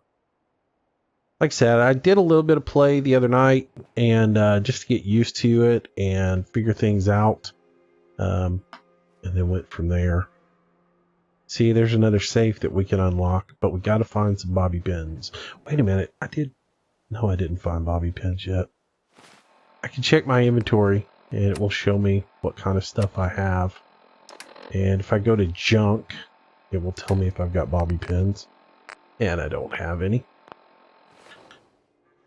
Like I said, I did a little bit of play the other night. And just to get used to it and figure things out. And then went from there. See, there's another safe that we can unlock. But we got to find some bobby pins. Wait a minute. No, I didn't find bobby pins yet. I can check my inventory. And it will show me what kind of stuff I have. And if I go to junk, it will tell me if I've got bobby pins. And I don't have any.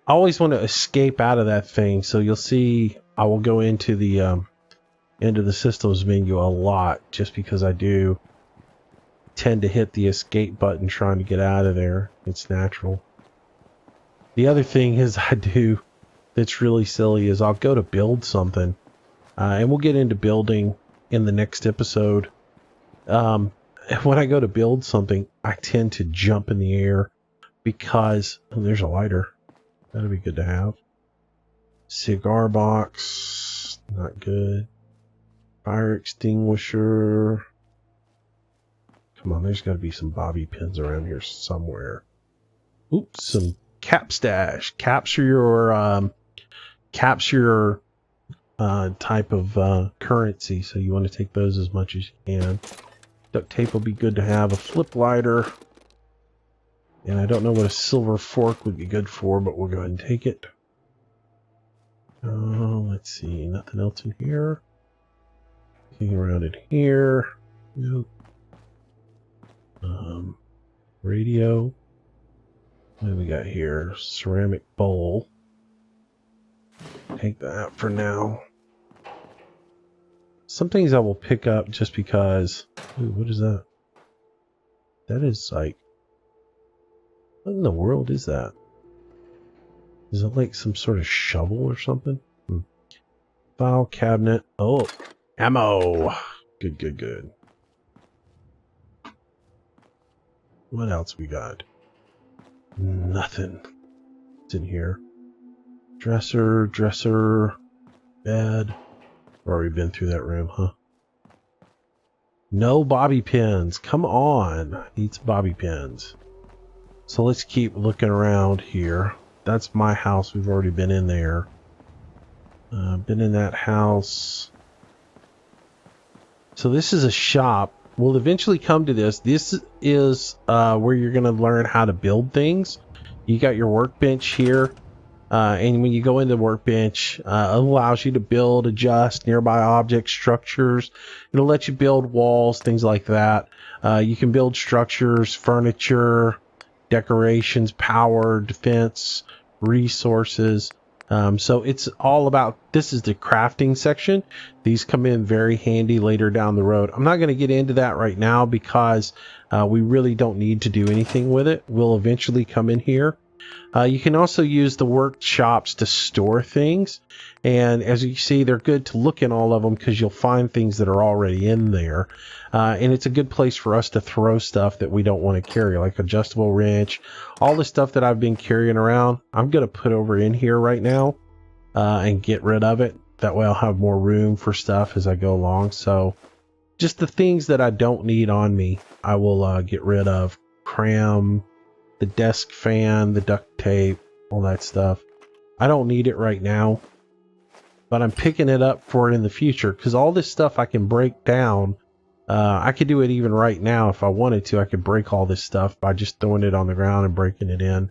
I always want to escape out of that thing. So you'll see I will go into the systems menu a lot. Just because I do tend to hit the escape button trying to get out of there. It's natural. The other thing is I do that's really silly is I'll go to build something. And we'll get into building in the next episode. When I go to build something, I tend to jump in the air because there's a lighter. That'd be good to have. Cigar box, not good. Fire extinguisher. Come on, there's got to be some bobby pins around here somewhere. Oops, some cap stash. Capture your type of currency, so you want to take those as much as you can. Duct tape will be good to have. A flip lighter, and I don't know what a silver fork would be good for, but we'll go ahead and take it. Let's see, nothing else in here. Looking around in here. Nope. Radio. What do we got here? Ceramic bowl. Take that for now. Some things I will pick up just because... Ooh, what is that? That is like... What in the world is that? Is it like some sort of shovel or something? File cabinet. Oh, ammo. Good, good, good. What else we got? Nothing. It's in here. Dresser, bed. We've already been through that room, huh? No bobby pins. Come on. I need some bobby pins. So let's keep looking around here. That's my house. We've already been in there. Been in that house. So this is a shop. We'll eventually come to this. This is where you're going to learn how to build things. You got your workbench here. And when you go into the workbench, it allows you to build, adjust nearby objects, structures. It'll let you build walls, things like that. You can build structures, furniture, decorations, power, defense, resources. So it's all about, this is the crafting section. These come in very handy later down the road. I'm not going to get into that right now because we really don't need to do anything with it. We'll eventually come in here. You can also use the workshops to store things. And as you see, they're good to look in all of them because you'll find things that are already in there. And it's a good place for us to throw stuff that we don't want to carry, like adjustable wrench, all the stuff that I've been carrying around. I'm going to put over in here right now and get rid of it. That way I'll have more room for stuff as I go along. So just the things that I don't need on me, I will get rid of. Cram, the desk fan, the duct tape, all that stuff. I don't need it right now, but I'm picking it up for it in the future because all this stuff I can break down. I could do it even right now if I wanted to. I could break all this stuff by just throwing it on the ground and breaking it in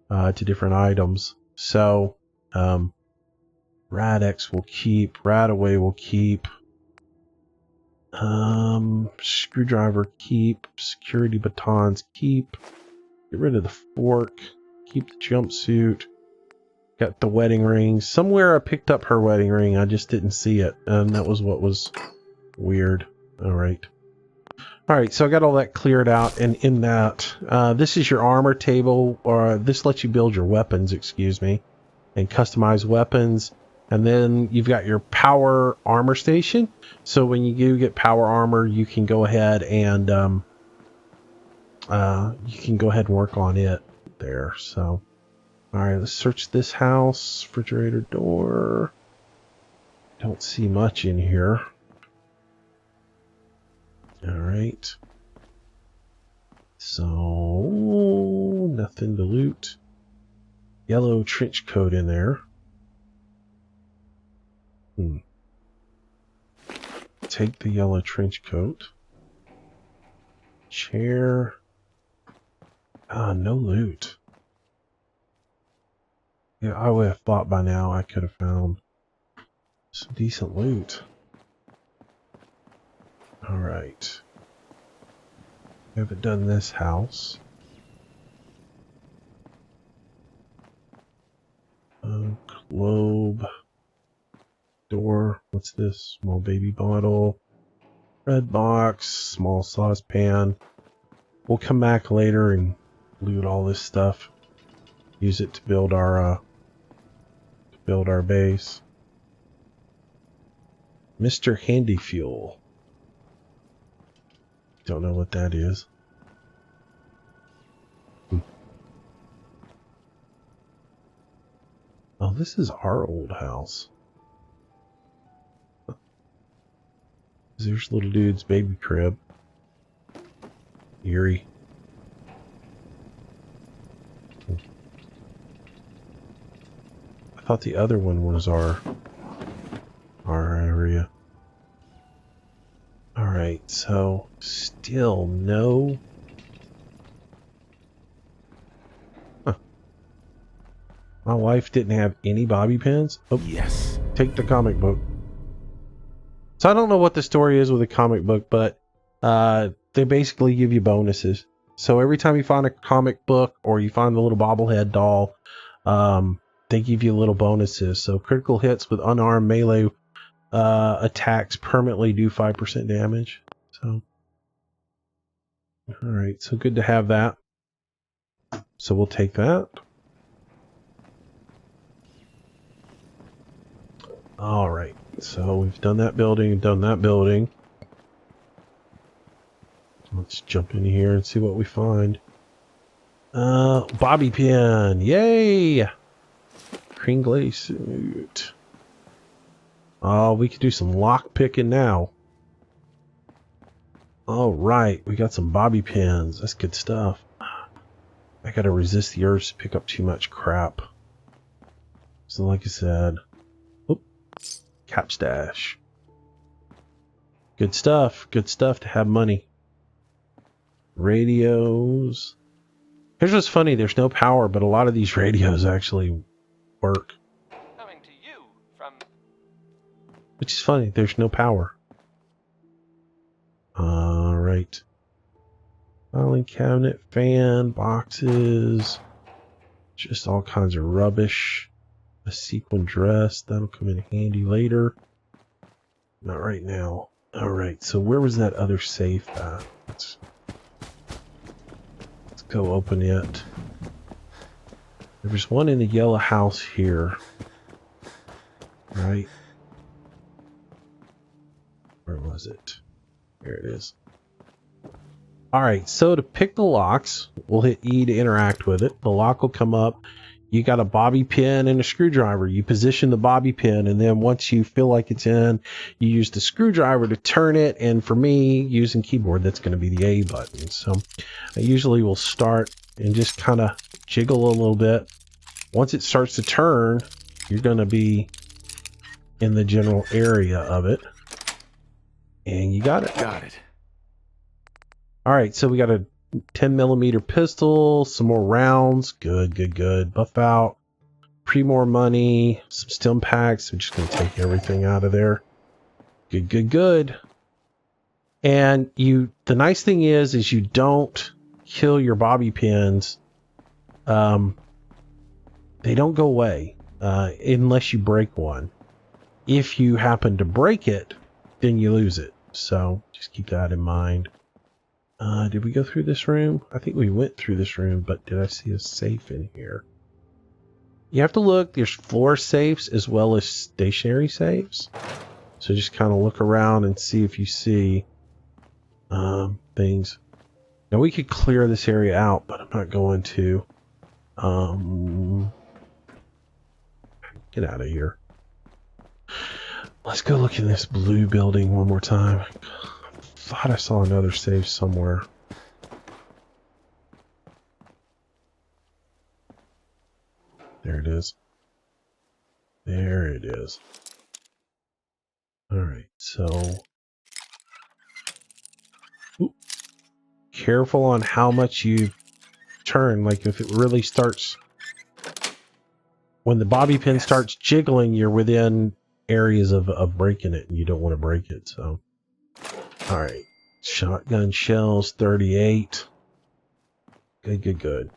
to different items. So Rad-X will keep, Rad-Away will keep, screwdriver keep, security batons keep. Get rid of the fork. Keep the jumpsuit. Got the wedding ring. Somewhere I picked up her wedding ring. I just didn't see it. And that was what was weird. Alright. Alright, so I got all that cleared out. And in that, this is your armor table. Or this lets you build your weapons, excuse me. And customize weapons. And then you've got your power armor station. So when you do get power armor, you can go ahead and work on it there. So, all right, let's search this house. Refrigerator door. Don't see much in here. All right. So, nothing to loot. Yellow trench coat in there. Take the yellow trench coat. Chair. No loot. Yeah, I would have thought by now I could have found some decent loot. Alright. Haven't done this house. Globe. Door. What's this? Small baby bottle. Red box. Small saucepan. We'll come back later and loot all this stuff. Use it to build our base. Mr. Handy Fuel. Don't know what that is. Oh, this is our old house. There's little dude's baby crib. Eerie. I thought the other one was our area. Alright, so still no. My wife didn't have any bobby pins. Oh, Yes. take the comic book. So I don't know what the story is with the comic book, but they basically give you bonuses. So every time you find a comic book or you find the little bobblehead doll, they give you little bonuses. So critical hits with unarmed melee attacks permanently do 5% damage. So, alright, so good to have that. So we'll take that. Alright, so we've done that building, done that building. Let's jump in here and see what we find. Bobby pin, yay! Green glaze suit. Oh, we could do some lock picking now. Alright, we got some bobby pins. That's good stuff. I gotta resist the urge to pick up too much crap. So like I said, cap stash. Good stuff to have money. Radios. Here's what's funny, there's no power, but a lot of these radios actually work. Coming to you from... Which is funny, there's no power. Alright. Filing cabinet, fan, boxes, just all kinds of rubbish. A sequin dress, that'll come in handy later. Not right now. Alright, so where was that other safe at? Let's go open it. There's one in the yellow house here. Right? Where was it? There it is. Alright, so to pick the locks, we'll hit E to interact with it. The lock will come up. You got a bobby pin and a screwdriver. You position the bobby pin, and then once you feel like it's in, you use the screwdriver to turn it. And for me, using keyboard, that's going to be the A button. So I usually will start and just kind of jiggle a little bit. Once it starts to turn, you're going to be in the general area of it. And you got it. Got it. All right, so we got a 10mm pistol, some more rounds. Good, good, good. Buff out. More money, some stim packs. I'm just going to take everything out of there. Good, good, good. And the nice thing is you don't kill your bobby pins. They don't go away unless you break one. If you happen to break it, then you lose it. So just keep that in mind. Did we go through this room? I think we went through this room, but did I see a safe in here? You have to look. There's floor safes as well as stationary safes. So just kind of look around and see if you see things. Now we could clear this area out, but I'm not going to. Get out of here. Let's go look in this blue building one more time. I thought I saw another safe somewhere. There it is. There it is. Alright, so... Ooh. Careful on how much you turn. Like if it really starts... When the bobby pin starts jiggling, you're within areas of breaking it, and you don't want to break it, so... Alright. Shotgun shells, 38. Good, good, good.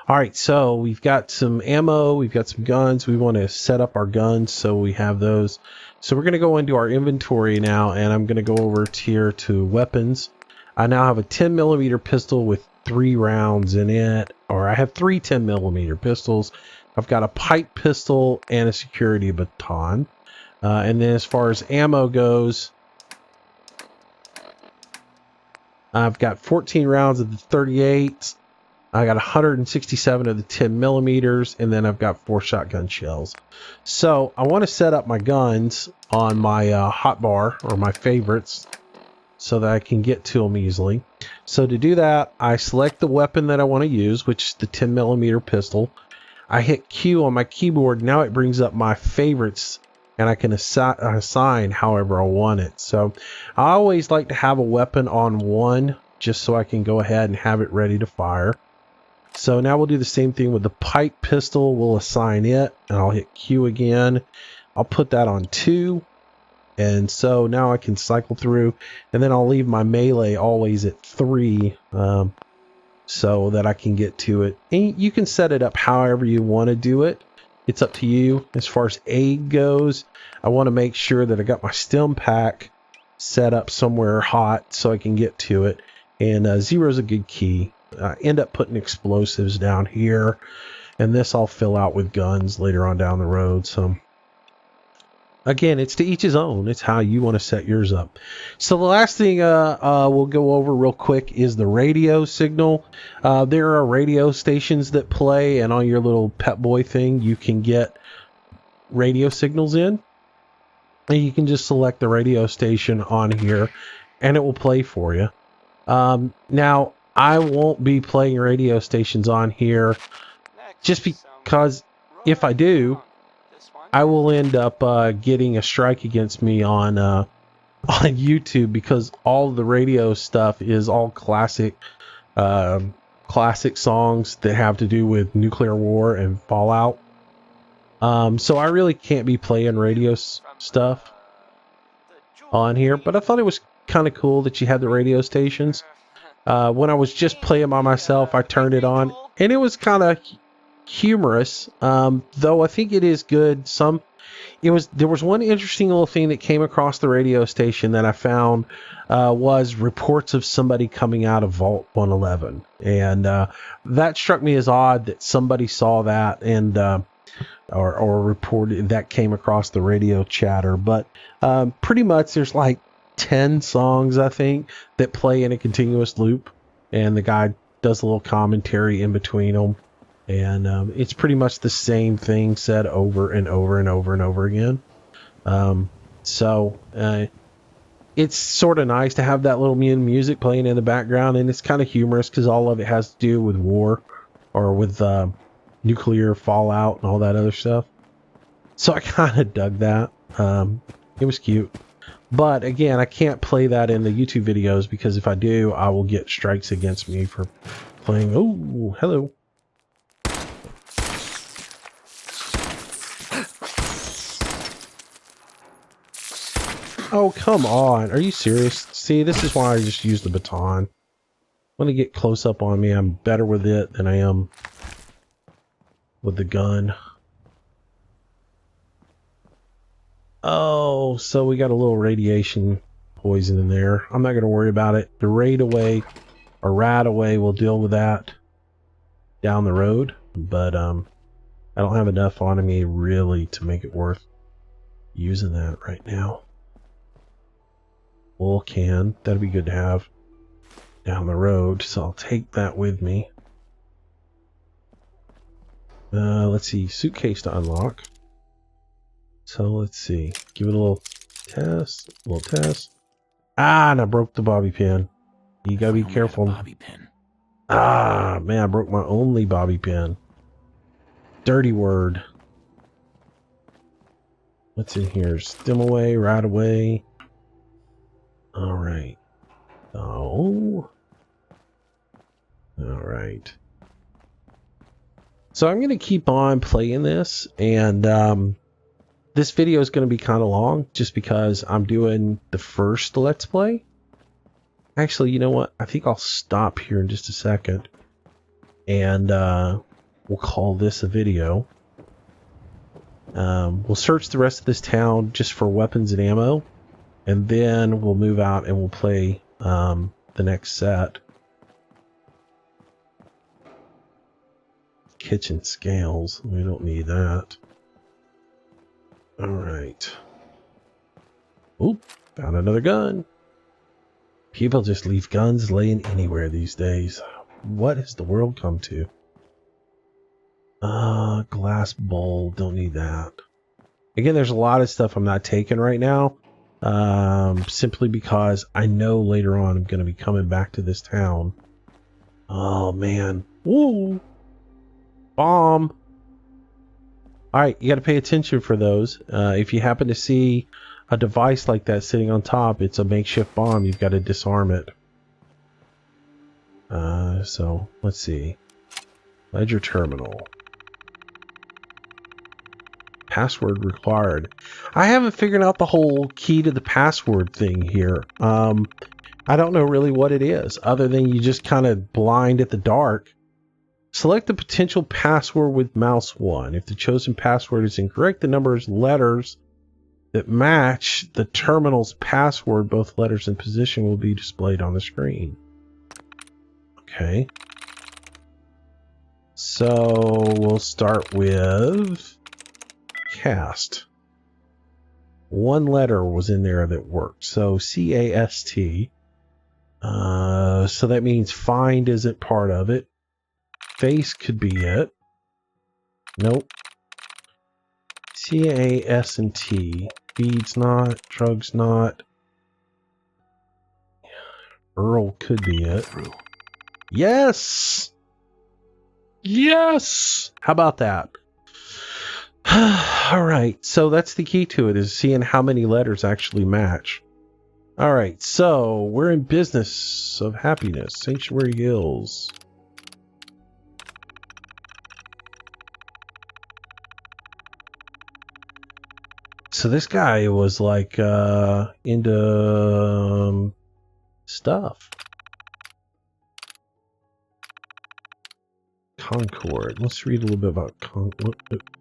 Alright, so we've got some ammo, we've got some guns. We want to set up our guns so we have those. So we're going to go into our inventory now, and I'm going to go over here to weapons. I now have a 10mm pistol with 3 rounds in it, or I have 3 10mm pistols. I've got a pipe pistol and a security baton. And then as far as ammo goes, I've got 14 rounds of the 38. I got 167 of the 10mm, and then I've got 4 shotgun shells. So I want to set up my guns on my hotbar, or my favorites, so that I can get to them easily. So to do that, I select the weapon that I want to use, which is the 10mm pistol. I hit Q on my keyboard. Now it brings up my favorites, and I can assign however I want it. So I always like to have a weapon on one, just so I can go ahead and have it ready to fire. So now we'll do the same thing with the pipe pistol. We'll assign it, and I'll hit Q again. I'll put that on 2. And so now I can cycle through, and then I'll leave my melee always at 3, so that I can get to it. And you can set it up however you want to do it. It's up to you. As far as aid goes, I want to make sure that I got my stim pack set up somewhere hot so I can get to it. And 0 is a good key. End up putting explosives down here, and this I'll fill out with guns later on down the road. So again, it's to each his own. It's how you want to set yours up. So the last thing we'll go over real quick is the radio signal. There are radio stations that play, and on your little Pip-Boy thing, you can get radio signals in. And you can just select the radio station on here, and it will play for you. Now, I won't be playing radio stations on here just because if I do, I will end up getting a strike against me on YouTube, because all of the radio stuff is all classic songs that have to do with nuclear war and Fallout. So I really can't be playing radio stuff on here, but I thought it was kind of cool that you had the radio stations. When I was just playing by myself, I turned it on, and it was kind of humorous, though I think it is good. There was one interesting little thing that came across the radio station that I found, was reports of somebody coming out of Vault 111, and that struck me as odd that somebody saw that and or reported that came across the radio chatter. But pretty much there's like 10 songs, I think, that play in a continuous loop, and the guy does a little commentary in between them, and it's pretty much the same thing said over and over and over and over again. So it's sort of nice to have that little music playing in the background, and it's kind of humorous because all of it has to do with war or with nuclear fallout and all that other stuff. So I kind of dug that. It was cute. But again, I can't play that in the YouTube videos because if I do, I will get strikes against me for playing. Oh, hello. Oh, come on. Are you serious? See, this is why I just use the baton. When they get close up on me, I'm better with it than I am with the gun. Oh, so we got a little radiation poison in there. I'm not going to worry about it. The raid away or rat away will deal with that down the road, but I don't have enough on me really to make it worth using that right now. Wool can, that'd be good to have down the road, so I'll take that with me. Let's see, suitcase to unlock. So let's see, give it a little test, Ah, and I broke the bobby pin. You gotta be careful. Bobby pin. Ah, man, I broke my only bobby pin. Dirty word. What's in here? Stem away, right away. Alright. Oh. Alright. So I'm going to keep on playing this, and this video is going to be kind of long just because I'm doing the first Let's Play. Actually, you know what? I think I'll stop here in just a second, and we'll call this a video. We'll search the rest of this town just for weapons and ammo, and then we'll move out and we'll play the next set. Kitchen scales. We don't need that. Alright. Oop, found another gun. People just leave guns laying anywhere these days. What has the world come to? Glass bowl. Don't need that. Again, there's a lot of stuff I'm not taking right now. Simply because I know later on I'm going to be coming back to this town. Oh, man. Woo! Bomb! Alright, you got to pay attention for those. If you happen to see a device like that sitting on top, it's a makeshift bomb. You've got to disarm it. So, let's see. Ledger terminal. Password required. I haven't figured out the whole key to the password thing here. I don't know really what it is, other than you just kind of blind at the dark. Select the potential password with mouse 1. If the chosen password is incorrect, the number of letters that match the terminal's password, both letters and position, will be displayed on the screen. Okay. So we'll start with cast. One letter was in there that worked. So C-A-S-T. So that means find isn't part of it. Face could be it. Nope. C-A-S and T. Feeds not. Drugs not. Earl could be it. Yes! Yes! How about that? Alright, so that's the key to it, is seeing how many letters actually match. Alright, so we're in business of happiness. Sanctuary Hills. So this guy was like into stuff. Concord. Let's read a little bit about Concord.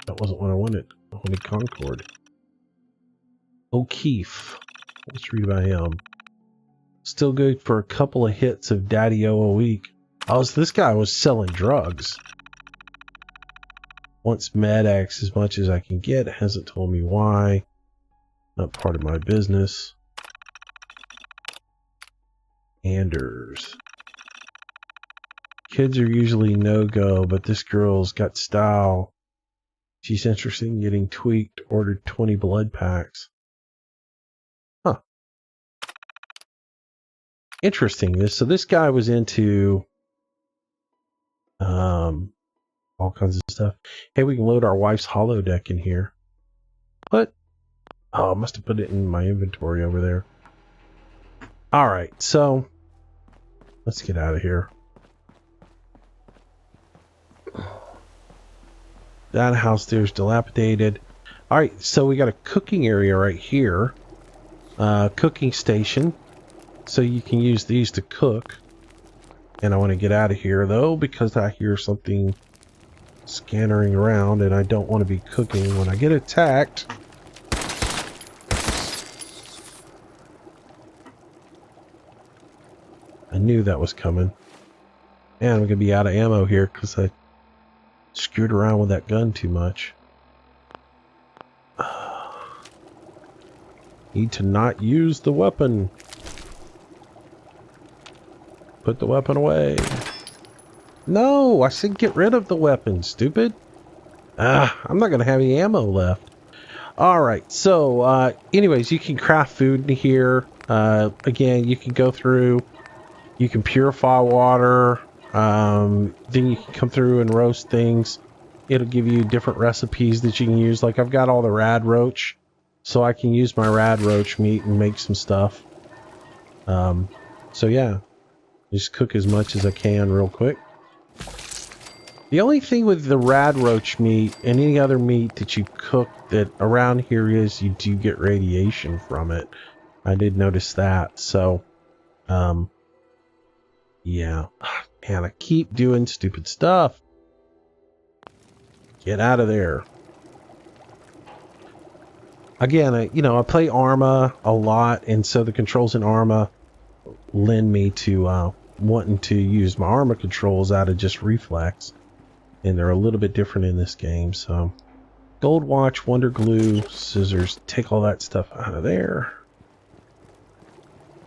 That wasn't what I wanted. I wanted Concord. O'Keefe. Let's read about him. Still good for a couple of hits of Daddy-O a week. Oh, so this guy was selling drugs. Wants Med-X as much as I can get. Hasn't told me why. Not part of my business. Anders. Kids are usually no-go, but this girl's got style. She's interested in getting tweaked. Ordered 20 blood packs. Huh. Interesting. So this guy was into all kinds of stuff. Hey, we can load our wife's holodeck in here. What? Oh, I must have put it in my inventory over there. Alright, so let's get out of here. That house there's dilapidated. Alright, so we got a cooking area right here. Cooking station. So you can use these to cook. And I want to get out of here though, because I hear something scattering around and I don't want to be cooking when I get attacked. I knew that was coming. And I'm going to be out of ammo here because I screwed around with that gun too much. Need to not use the weapon. Put the weapon away. No, I said get rid of the weapon, stupid. I'm not going to have any ammo left. Alright, so anyways, you can craft food in here. Again, you can go through, you can purify water, then you can come through and roast things. It'll give you different recipes that you can use. Like I've got all the rad roach, so I can use my rad roach meat and make some stuff. So yeah, just cook as much as I can real quick. The only thing with the rad roach meat and any other meat that you cook that around here is you do get radiation from it. I did notice that. So, yeah. Man, I keep doing stupid stuff. Get out of there. Again, I play Arma a lot, and so the controls in Arma lend me to wanting to use my Arma controls out of just reflex. And they're a little bit different in this game, so. Gold watch, wonder glue, scissors, take all that stuff out of there.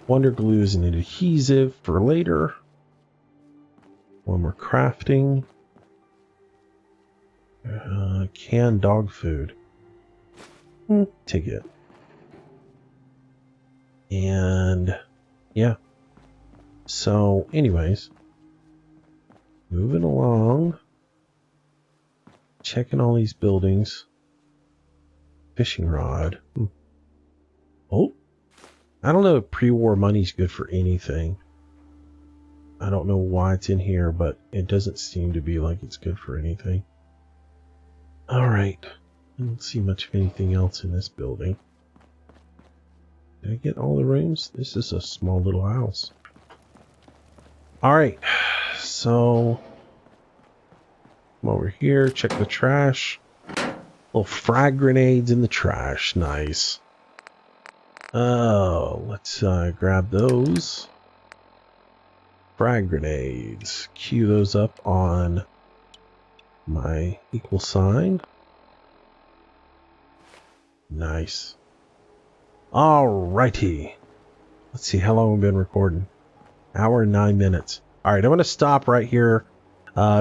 Wonder glue is an adhesive for later. One more crafting. Canned dog food. Take it. And yeah. So anyways, moving along. Checking all these buildings. Fishing rod. Oh. I don't know if pre-war money's good for anything. I don't know why it's in here, but it doesn't seem to be like it's good for anything. Alright. I don't see much of anything else in this building. Did I get all the rooms? This is a small little house. Alright. So come over here, check the trash. Little frag grenades in the trash. Nice. Oh, let's grab those. Frag grenades. Cue those up on my equal sign. Nice. Alrighty. Let's see how long we've been recording. Hour and 9 minutes. Alright, I'm going to stop right here.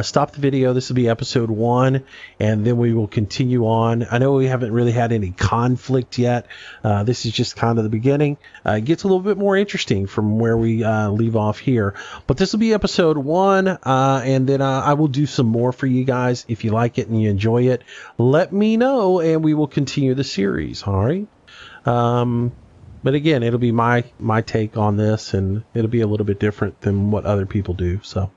Stop the video. This will be episode 1, and then we will continue on. I know we haven't really had any conflict yet. This is just kind of the beginning. It gets a little bit more interesting from where we leave off here. But this will be episode 1, and then I will do some more for you guys. If you like it and you enjoy it, let me know, and we will continue the series. All right. But again, it'll be my take on this, and it'll be a little bit different than what other people do. So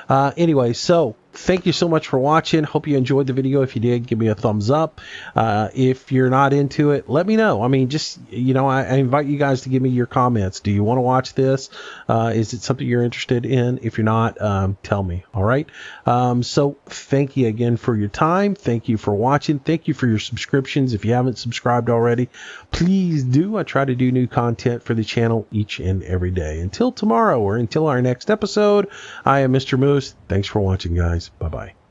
anyway, so thank you so much for watching. Hope you enjoyed the video. If you did, give me a thumbs up. If you're not into it, let me know. I mean, just, you know, I invite you guys to give me your comments. Do you want to watch this? Is it something you're interested in? If you're not, tell me. All right. So thank you again for your time. Thank you for watching. Thank you for your subscriptions. If you haven't subscribed already, please do. I try to do new content for the channel each and every day. Until tomorrow or until our next episode, I am Mr. Moose. Thanks for watching, guys. Bye-bye.